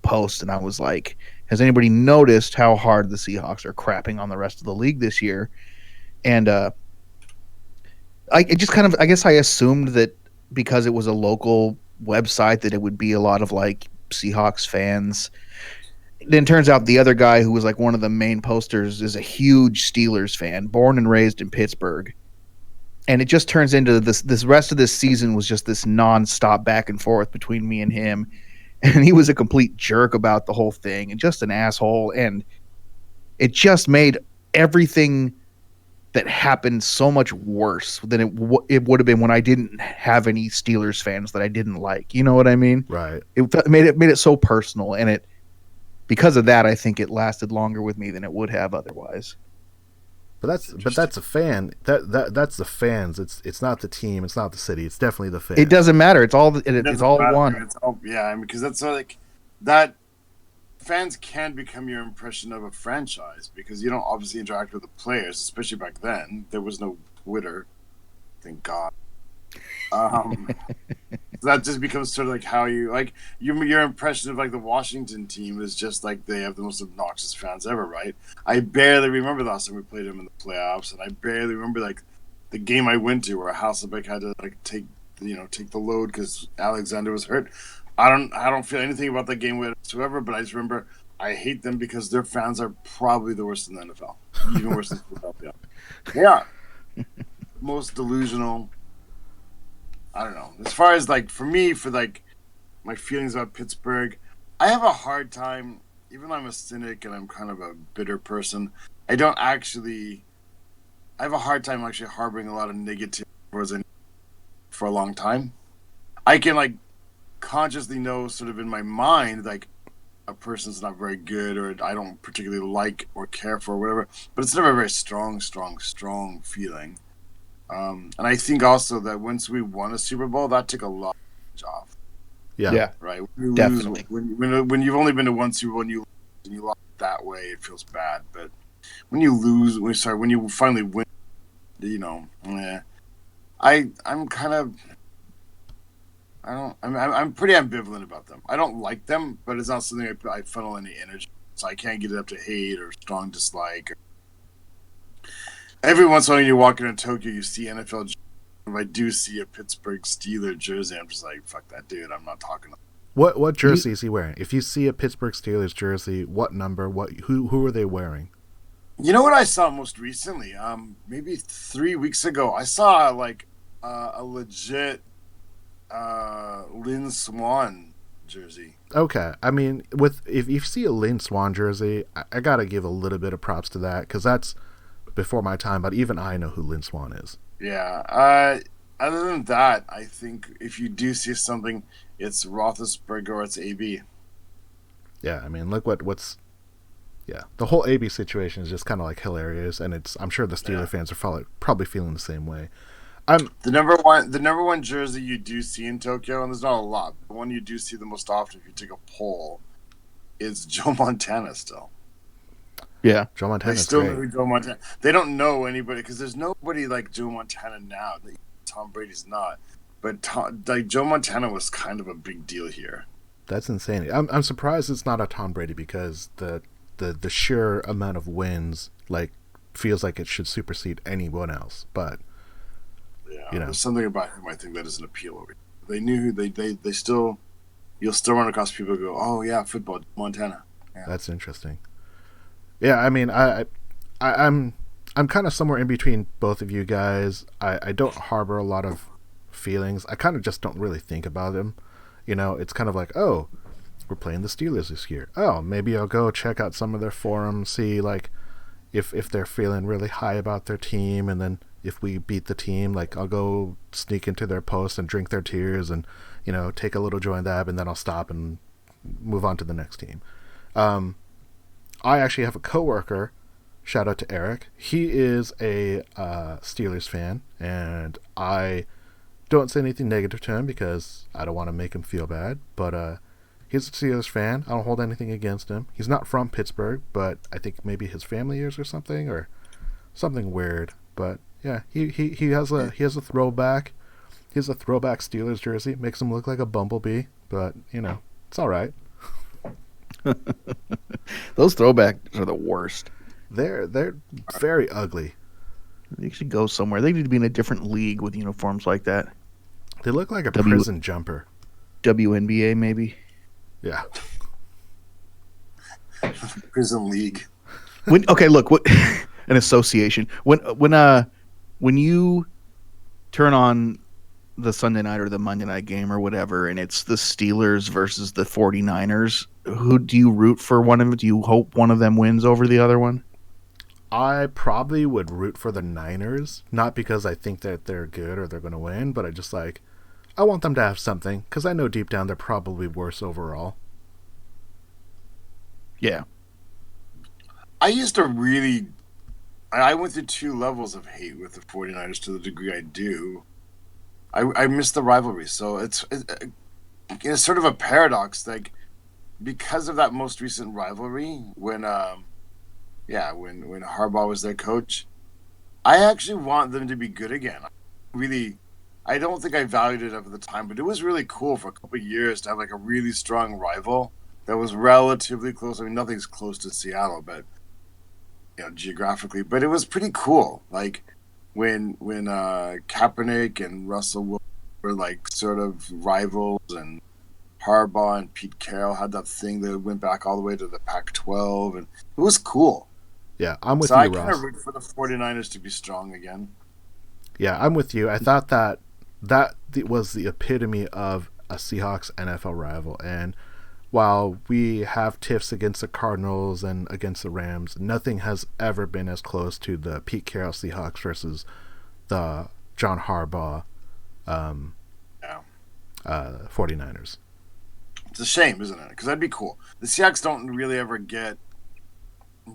post, and I was like, "Has anybody noticed how hard the Seahawks are crapping on the rest of the league this year?" And I guess I assumed that because it was a local website that it would be a lot of like Seahawks fans. Then turns out the other guy who was like one of the main posters is a huge Steelers fan, born and raised in Pittsburgh. And it just turns into this rest of this season was just this nonstop back and forth between me and him. And he was a complete jerk about the whole thing and just an asshole. And it just made everything that happened so much worse than it would have been when I didn't have any Steelers fans that I didn't like. You know what I mean? Right. It made it so personal, and because of that, I think it lasted longer with me than it would have otherwise. But that's a fan. That's the fans. It's not the team. It's not the city. It's definitely the fans. It doesn't matter. It's all one. It's all, yeah, because that's like that. Fans can become your impression of a franchise because you don't obviously interact with the players, especially back then. There was no Twitter, thank God. So that just becomes sort of like how you like your impression of like the Washington team is just like they have the most obnoxious fans ever, right? I barely remember the last time we played them in the playoffs, and I barely remember like the game I went to where Hasselbeck had to like take the load because Alexander was hurt. I don't feel anything about that game whatsoever, but I just remember I hate them because their fans are probably the worst in the NFL, even worse than Philadelphia. They are most delusional. I don't know. As far as like for me, for like my feelings about Pittsburgh, I have a hard time. Even though I'm a cynic and I'm kind of a bitter person, I have a hard time actually harboring a lot of negativity towards it for a long time. I can like consciously know sort of in my mind like a person's not very good or I don't particularly like or care for or whatever, but it's never a very strong feeling. And I think also that once we won a Super Bowl, that took a lot off. Yeah. Right. Definitely. When you've only been to one Super Bowl and you lost that way, it feels bad. But when you lose, when you finally win, I'm pretty ambivalent about them. I don't like them, but it's not something I funnel any energy. So I can't get it up to hate or strong dislike. Every once in a while, when you walk into Tokyo, you see NFL jerseys. If I do see a Pittsburgh Steelers jersey, I'm just like, fuck that dude. I'm not talking to him. What jersey is he wearing? If you see a Pittsburgh Steelers jersey, what number? Who are they wearing? You know what I saw most recently? Maybe 3 weeks ago, I saw like a legit Lynn Swan jersey. Okay, I mean, if you see a Lynn Swan jersey, I gotta give a little bit of props to that because that's before my time. But even I know who Lynn Swan is. Yeah. Other than that, I think if you do see something, it's Roethlisberger or it's AB. Yeah, I mean, look what's. Yeah, the whole AB situation is just kind of like hilarious, and I'm sure the Steeler fans are probably feeling the same way. The number one jersey you do see in Tokyo, and there's not a lot. The one you do see the most often, if you take a poll, is Joe Montana still. Yeah, Joe Montana. They still know Joe Montana. They don't know anybody because there's nobody like Joe Montana now. Tom Brady's not, but Joe Montana was kind of a big deal here. That's insane. I'm surprised it's not a Tom Brady because the sheer amount of wins like feels like it should supersede anyone else. But there's something about him I think that doesn't appeal over. They knew they still you'll still run across people who go, oh yeah, football, Montana. Yeah. That's interesting. Yeah, I mean, I'm kind of somewhere in between both of you guys. I don't harbor a lot of feelings. I kind of just don't really think about them. It's kind of like, oh, we're playing the Steelers this year. Oh, maybe I'll go check out some of their forums, see like if they're feeling really high about their team, and then if we beat the team, like I'll go sneak into their posts and drink their tears and take a little joint dab, and then I'll stop and move on to the next team. I actually have a coworker. Shout out to Eric. He is a Steelers fan, and I don't say anything negative to him because I don't want to make him feel bad. But he's a Steelers fan. I don't hold anything against him. He's not from Pittsburgh, but I think maybe his family is or something weird. But yeah, he has a throwback. He has a throwback Steelers jersey. Makes him look like a bumblebee, but it's all right. Those throwbacks are the worst. They're very ugly. They should go somewhere. They need to be in a different league with uniforms like that. They look like a prison jumper. WNBA maybe. Yeah. Prison league. An association. When you turn on the Sunday night or the Monday night game or whatever, and it's the Steelers versus the 49ers, who do you root for? One of them? Do you hope one of them wins over the other one? I probably would root for the Niners, not because I think that they're good or they're going to win, but I want them to have something, because I know deep down they're probably worse overall. Yeah. I went through 2 levels of hate with the 49ers to the degree I do. I miss the rivalry, so it's sort of a paradox, like, because of that most recent rivalry when Harbaugh was their coach, I actually want them to be good again. I don't think I valued it at the time, but it was really cool for a couple of years to have like a really strong rival that was relatively close. I mean, nothing's close to Seattle, but geographically, but it was pretty cool. Like when Kaepernick and Russell Wilson were like sort of rivals, and Harbaugh and Pete Carroll had that thing that went back all the way to the Pac-12, and it was cool. Yeah, I'm with you, Ross. So I kind of root for the 49ers to be strong again. Yeah, I'm with you. I thought that was the epitome of a Seahawks NFL rival. And while we have tiffs against the Cardinals and against the Rams, nothing has ever been as close to the Pete Carroll Seahawks versus the John Harbaugh 49ers. It's a shame, isn't it? Because that'd be cool. The Seahawks don't really ever get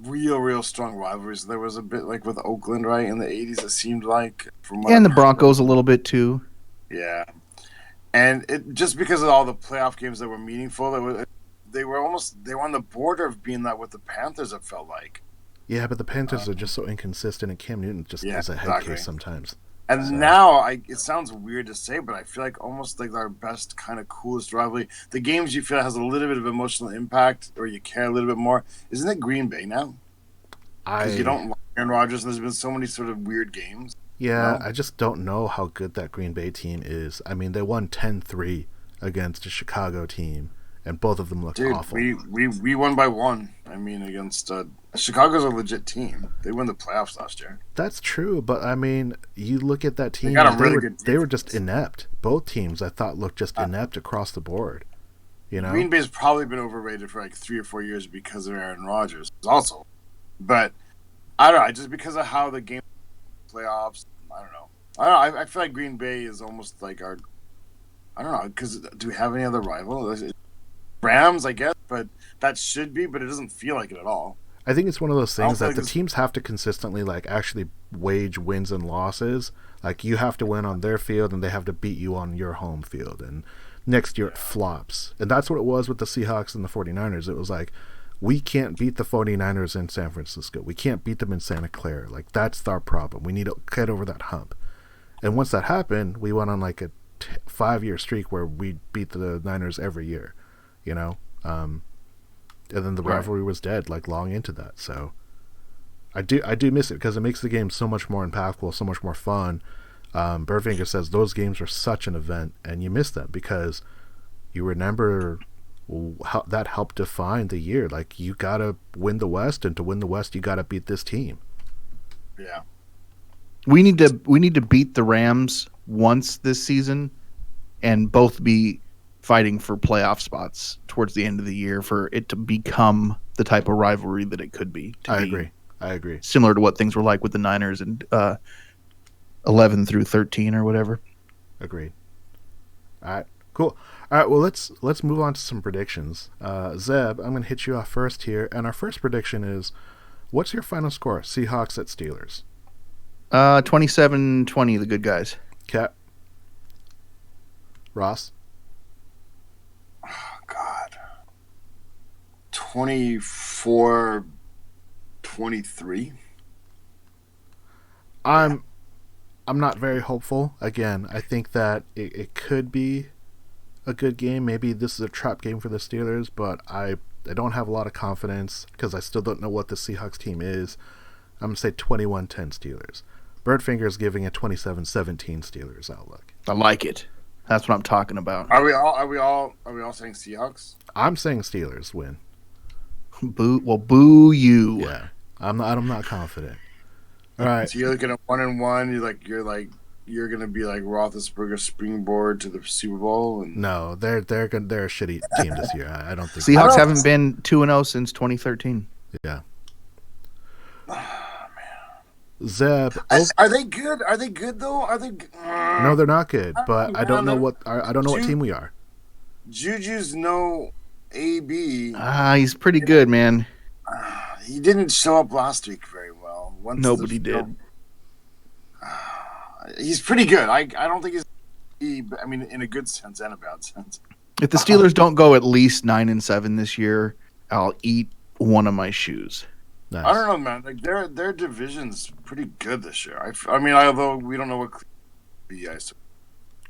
real strong rivalries. There was a bit like with Oakland, right, in the 80s, it seemed like. And the Broncos a little bit too. Yeah. And it just because of all the playoff games that were meaningful, they were on the border of being that with the Panthers, it felt like. Yeah, but the Panthers are just so inconsistent, and Cam Newton just is a head case sometimes. And now, it sounds weird to say, but I feel like almost like our best kind of coolest rivalry, the games you feel has a little bit of emotional impact or you care a little bit more, isn't it Green Bay now? Because you don't like Aaron Rodgers, and there's been so many sort of weird games. Yeah, I just don't know how good that Green Bay team is. I mean, they won 10-3 against a Chicago team, and both of them looked awful. We won by 1. I mean, against Chicago's a legit team. They won the playoffs last year. That's true, but I mean, you look at that team, they were just inept. Both teams, I thought, looked just inept across the board. Green Bay's probably been overrated for like 3 or 4 years because of Aaron Rodgers also. But I don't know, just because of how the game playoffs, I don't know. I feel like Green Bay is almost like our, I don't know, because do we have any other rival? Rams, I guess, but that should be, but it doesn't feel like it at all. I think it's one of those things that the teams have to consistently like actually wage wins and losses. Like you have to win on their field and they have to beat you on your home field. And next year it flops. And that's what it was with the Seahawks and the 49ers. It was like, we can't beat the 49ers in San Francisco. We can't beat them in Santa Clara. Like that's our problem. We need to get over that hump. And once that happened, we went on like a 5-year streak where we beat the Niners every year, and then the rivalry was dead, like long into that. So I do miss it because it makes the game so much more impactful, so much more fun. Birdfinger says those games are such an event, and you miss them because you remember how that helped define the year. Like you gotta win the West, and to win the West, you gotta beat this team. Yeah, we need to beat the Rams once this season, and both be fighting for playoff spots towards the end of the year for it to become the type of rivalry that it could be. I agree. Similar to what things were like with the Niners and 11 through 13 or whatever. Agreed. All right. Cool. All right. Well, let's move on to some predictions. Zeb, I'm gonna hit you off first here, and our first prediction is, what's your final score? Seahawks at Steelers. 27-20, the good guys. Cap. Ross. Oh, God. 24-23. I'm not very hopeful. Again, I think that it could be a good game. Maybe this is a trap game for the Steelers, but I don't have a lot of confidence because I still don't know what the Seahawks team is. I'm going to say 21-10 Steelers. Birdfinger is giving a 27-17 Steelers outlook. I like it. That's what I'm talking about. Are we all saying Seahawks? I'm saying Steelers win. Boo! Well, boo you. Yeah, I'm not confident. All right. So you're looking at 1-1. You're gonna be like Roethlisberger's springboard to the Super Bowl. And No, they're a shitty team this year. I don't think Seahawks haven't been 2-0 since 2013. Yeah. Oh, man. Zeb. Are they good? Are they good though? Are they? No, they're not good. But I don't know what team we are. Juju's no AB. He's pretty good, man. He didn't show up last week very well. Nobody did. He's pretty good. I don't think I mean, in a good sense and a bad sense. If the Steelers don't go at least 9-7 this year, I'll eat one of my shoes. Nice. I don't know, man. Like their division's pretty good this year. I mean, although we don't know what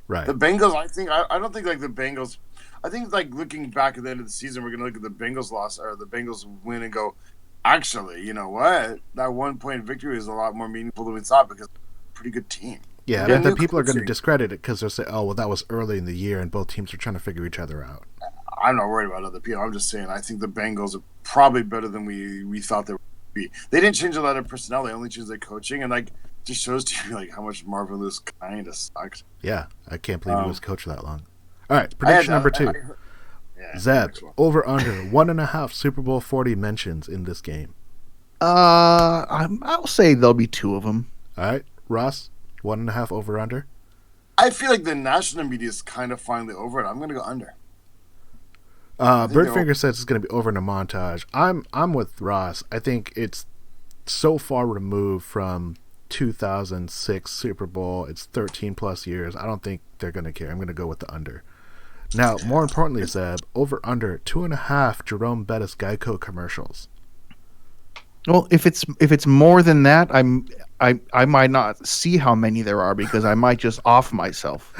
Right. The Bengals. I don't think like the Bengals. I think like looking back at the end of the season, we're gonna look at the Bengals loss or the Bengals win and go, actually, you know what? That 1-point victory is a lot more meaningful than we thought because it's a pretty good team. Yeah, but then people are going to discredit it because they'll say, "Oh, well, that was early in the year, and both teams are trying to figure each other out." I'm not worried about other people. I'm just saying I think the Bengals are probably better than we thought they would be. They didn't change a lot of personnel. They only changed their coaching, and like just shows to you like how much Marvin Lewis kind of sucked. Yeah, I can't believe he was coach that long. All right, prediction number 2. Zeb, over under 1.5 Super Bowl 40 mentions in this game. I'll say there'll be 2 of them. All right, Ross, 1.5 over under. I feel like the national media is kind of finally over it. I'm going to go under. Birdfinger says it's going to be over in a montage. I'm with Ross. I think it's so far removed from 2006 Super Bowl. It's 13 plus years. I don't think they're going to care. I'm going to go with the under. Now, more importantly, Zeb, over under 2.5 Jerome Bettis Geico commercials. Well, if it's more than that, I might not see how many there are because I might just off myself.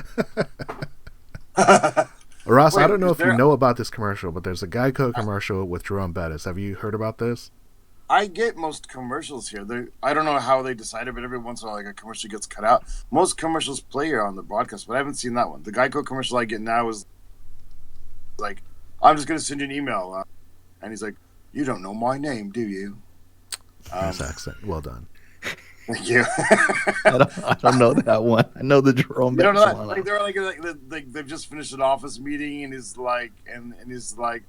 Ross, I don't know if you know about this commercial, but there's a Geico commercial with Jerome Bettis. Have you heard about this? I get most commercials here. I don't know how they decided, but every once in a while, like a commercial gets cut out. Most commercials play here on the broadcast, but I haven't seen that one. The Geico commercial I get now is like, I'm just going to send you an email. And he's like, you don't know my name, do you? Nice accent. Well done. Thank you. I don't know that one. I know the Jerome Bettis one. Like they're like they've just finished an office meeting and he's like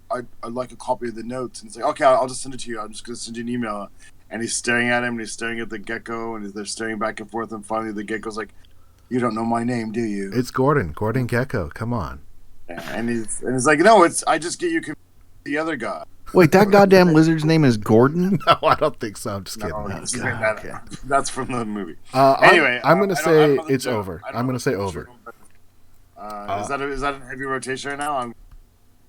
I'd like a copy of the notes and it's like, okay, I'll just send it to you. I'm just gonna send you an email. And he's staring at him and he's staring at the gecko and they're staring back and forth and finally the gecko's like, you don't know my name, do you? It's Gordon Gecko. Come on. And he's like, no, I just get you the other guy. Wait, that goddamn lizard's name is Gordon? No, I don't think so. I'm just kidding. Okay. That's from the movie. Anyway, I'm going to say it's over. I'm going to say over. Is that a heavy rotation right now?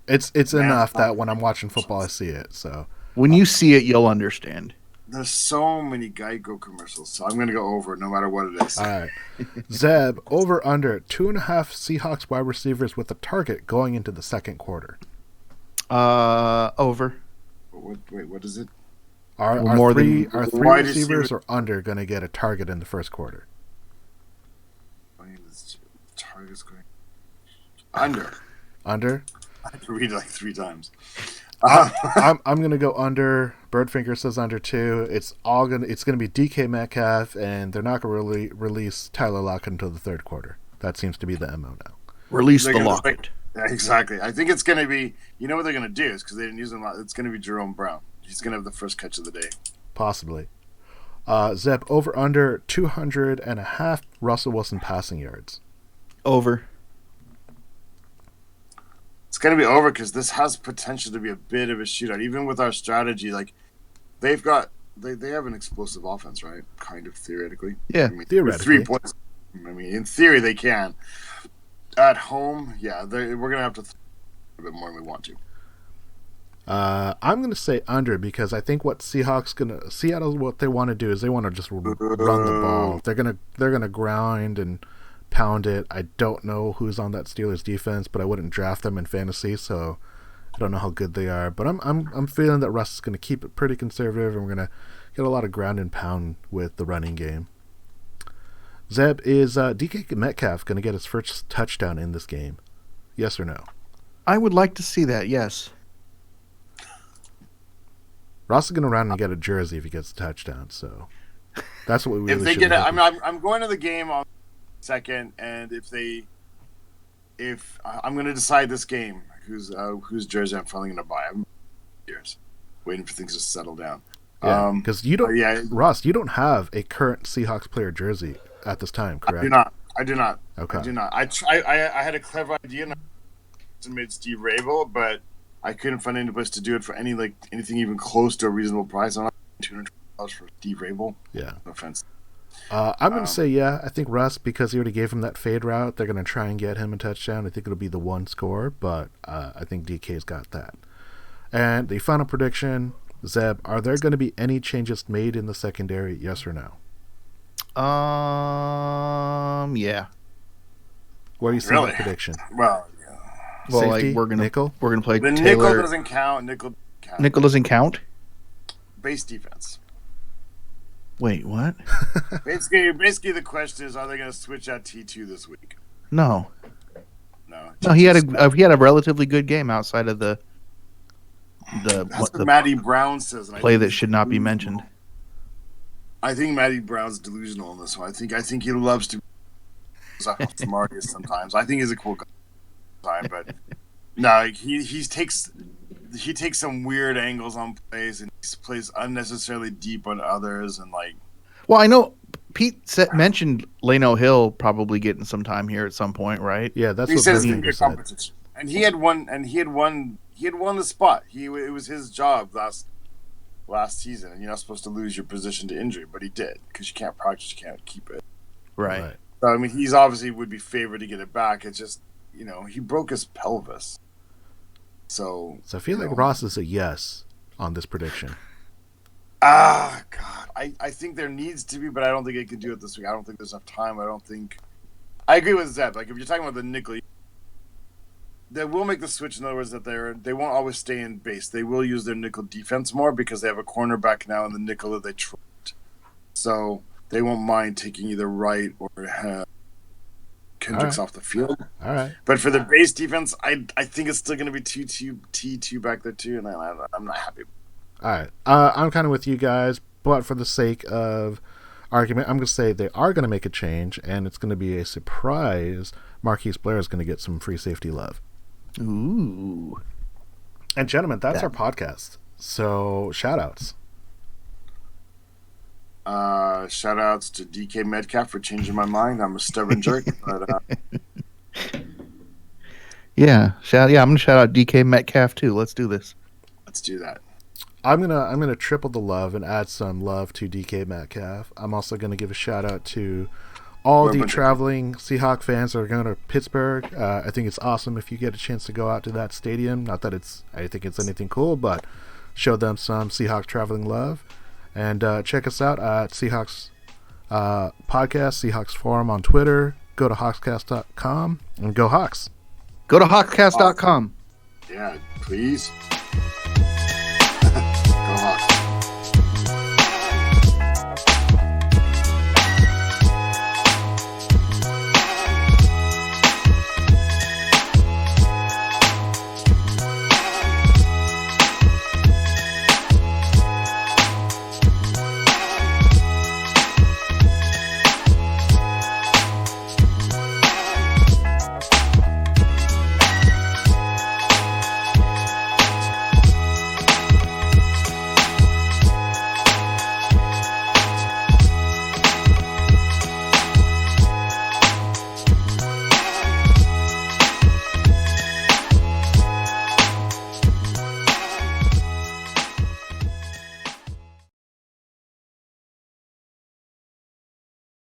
It's enough that when I'm watching football, I see it. So when you see it, you'll understand. There's so many Geico commercials, so I'm going to go over no matter what it is. All right. Zeb, over under 2.5 Seahawks wide receivers with a target going into the second quarter. Over. Wait, what is it? Are three receivers or under going to get a target in the first quarter? Target's going under. Under? I have to read it like 3 times. I'm going to go under. Birdfinger says under 2. It's going to be DK Metcalf, and they're not going to really release Tyler Lockett until the third quarter. That seems to be the MO now. Release the Lockett. Exactly. I think it's going to be, you know what they're going to do is because they didn't use him. It's going to be Jerome Brown. He's going to have the first catch of the day. Possibly. Zeb, over under 200.5 Russell Wilson passing yards. Over. it's going to be over because this has potential to be a bit of a shootout. Even with our strategy, like they've got, they have an explosive offense, right? Kind of theoretically. Yeah, I mean, theoretically. 3 points. I mean, in theory, they can. At home, yeah, we're going to have to a bit more than we want to. I'm going to say under because I think what Seattle, what they want to do is they want to just run the ball. They're gonna grind and pound it. I don't know who's on that Steelers defense, but I wouldn't draft them in fantasy, so I don't know how good they are. But I'm feeling that Russ is going to keep it pretty conservative, and we're going to get a lot of ground and pound with the running game. Zeb, is DK Metcalf going to get his first touchdown in this game? Yes or no? I would like to see that. Yes. Ross is going to run and get a jersey if he gets a touchdown, so that's what we really if they should get it, have. I'm going to the game on second, and if I'm going to decide this game, whose jersey I'm finally going to buy. I'm years waiting for things to settle down. Yeah, because you don't, Ross, you don't have a current Seahawks player jersey at this time, correct? I do not. Okay. I do not. I had a clever idea and I made Steve Rabel, but I couldn't find any place to do it for anything even close to a reasonable price. I'm not $220 for Steve Rabel. Yeah. No offense. I'm going to say, yeah, I think Russ, because he already gave him that fade route, they're going to try and get him a touchdown. I think it'll be the one score, but I think DK's got that. And the final prediction, Zeb, are there going to be any changes made in the secondary, yes or no? Yeah. What do you say Really? about prediction? Well, Well, Safety, like we're nickel? gonna play the Taylor. nickel doesn't count. Nickel doesn't count. Base defense. Wait, what? Basically, the question is, are they going to switch out T2 this week? No. No. He had a relatively good game outside of the That's what Matty Brown says. play that should not be mentioned. I think Matty Brown's delusional in this one. I think he loves to. How smart he is sometimes. I think he's a cool guy, but no, he takes some weird angles on plays and he plays unnecessarily deep on others and like. Well, I know Pete mentioned Leno Hill probably getting some time here at some point, right? Yeah, that's He what says Bertinger said. competition, and he had won the spot. It was his job last season, and you're not supposed to lose your position to injury, but he did because you can't practice, you can't keep it. Right. So I mean, he's obviously would be favored to get it back. It's just he broke his pelvis. So I feel like Ross is a yes on this prediction. God, I think there needs to be, but I don't think they can do it this week. I don't think there's enough time. I agree with Zeb. Like if you're talking about the nickel, they will make the switch. In other words, that they won't always stay in base. They will use their nickel defense more because they have a cornerback now in the nickel that they trapped. So they won't mind taking either right or Kendricks off the field. All right. But for the base defense, I think it's still going to be T2 back there too, and I'm not happy. All right. I'm kind of with you guys, but for the sake of argument, I'm going to say they are going to make a change, and it's going to be a surprise. Marquise Blair is going to get some free safety love. Ooh. And gentlemen, that's our podcast. So shout outs. Shout outs to DK Metcalf for changing my mind. I'm a stubborn jerk. But, I'm gonna shout out DK Metcalf too. Let's do this. Let's do that. I'm gonna triple the love and add some love to DK Metcalf. I'm also gonna give a shout out to all the traveling Seahawk fans that are going to Pittsburgh. I think it's awesome if you get a chance to go out to that stadium. Not that I think it's anything cool, but show them some Seahawk traveling love. And check us out at Seahawks Podcast, Seahawks Forum on Twitter. Go to Hawkscast.com and go Hawks. Go to Hawkscast.com. Yeah, please.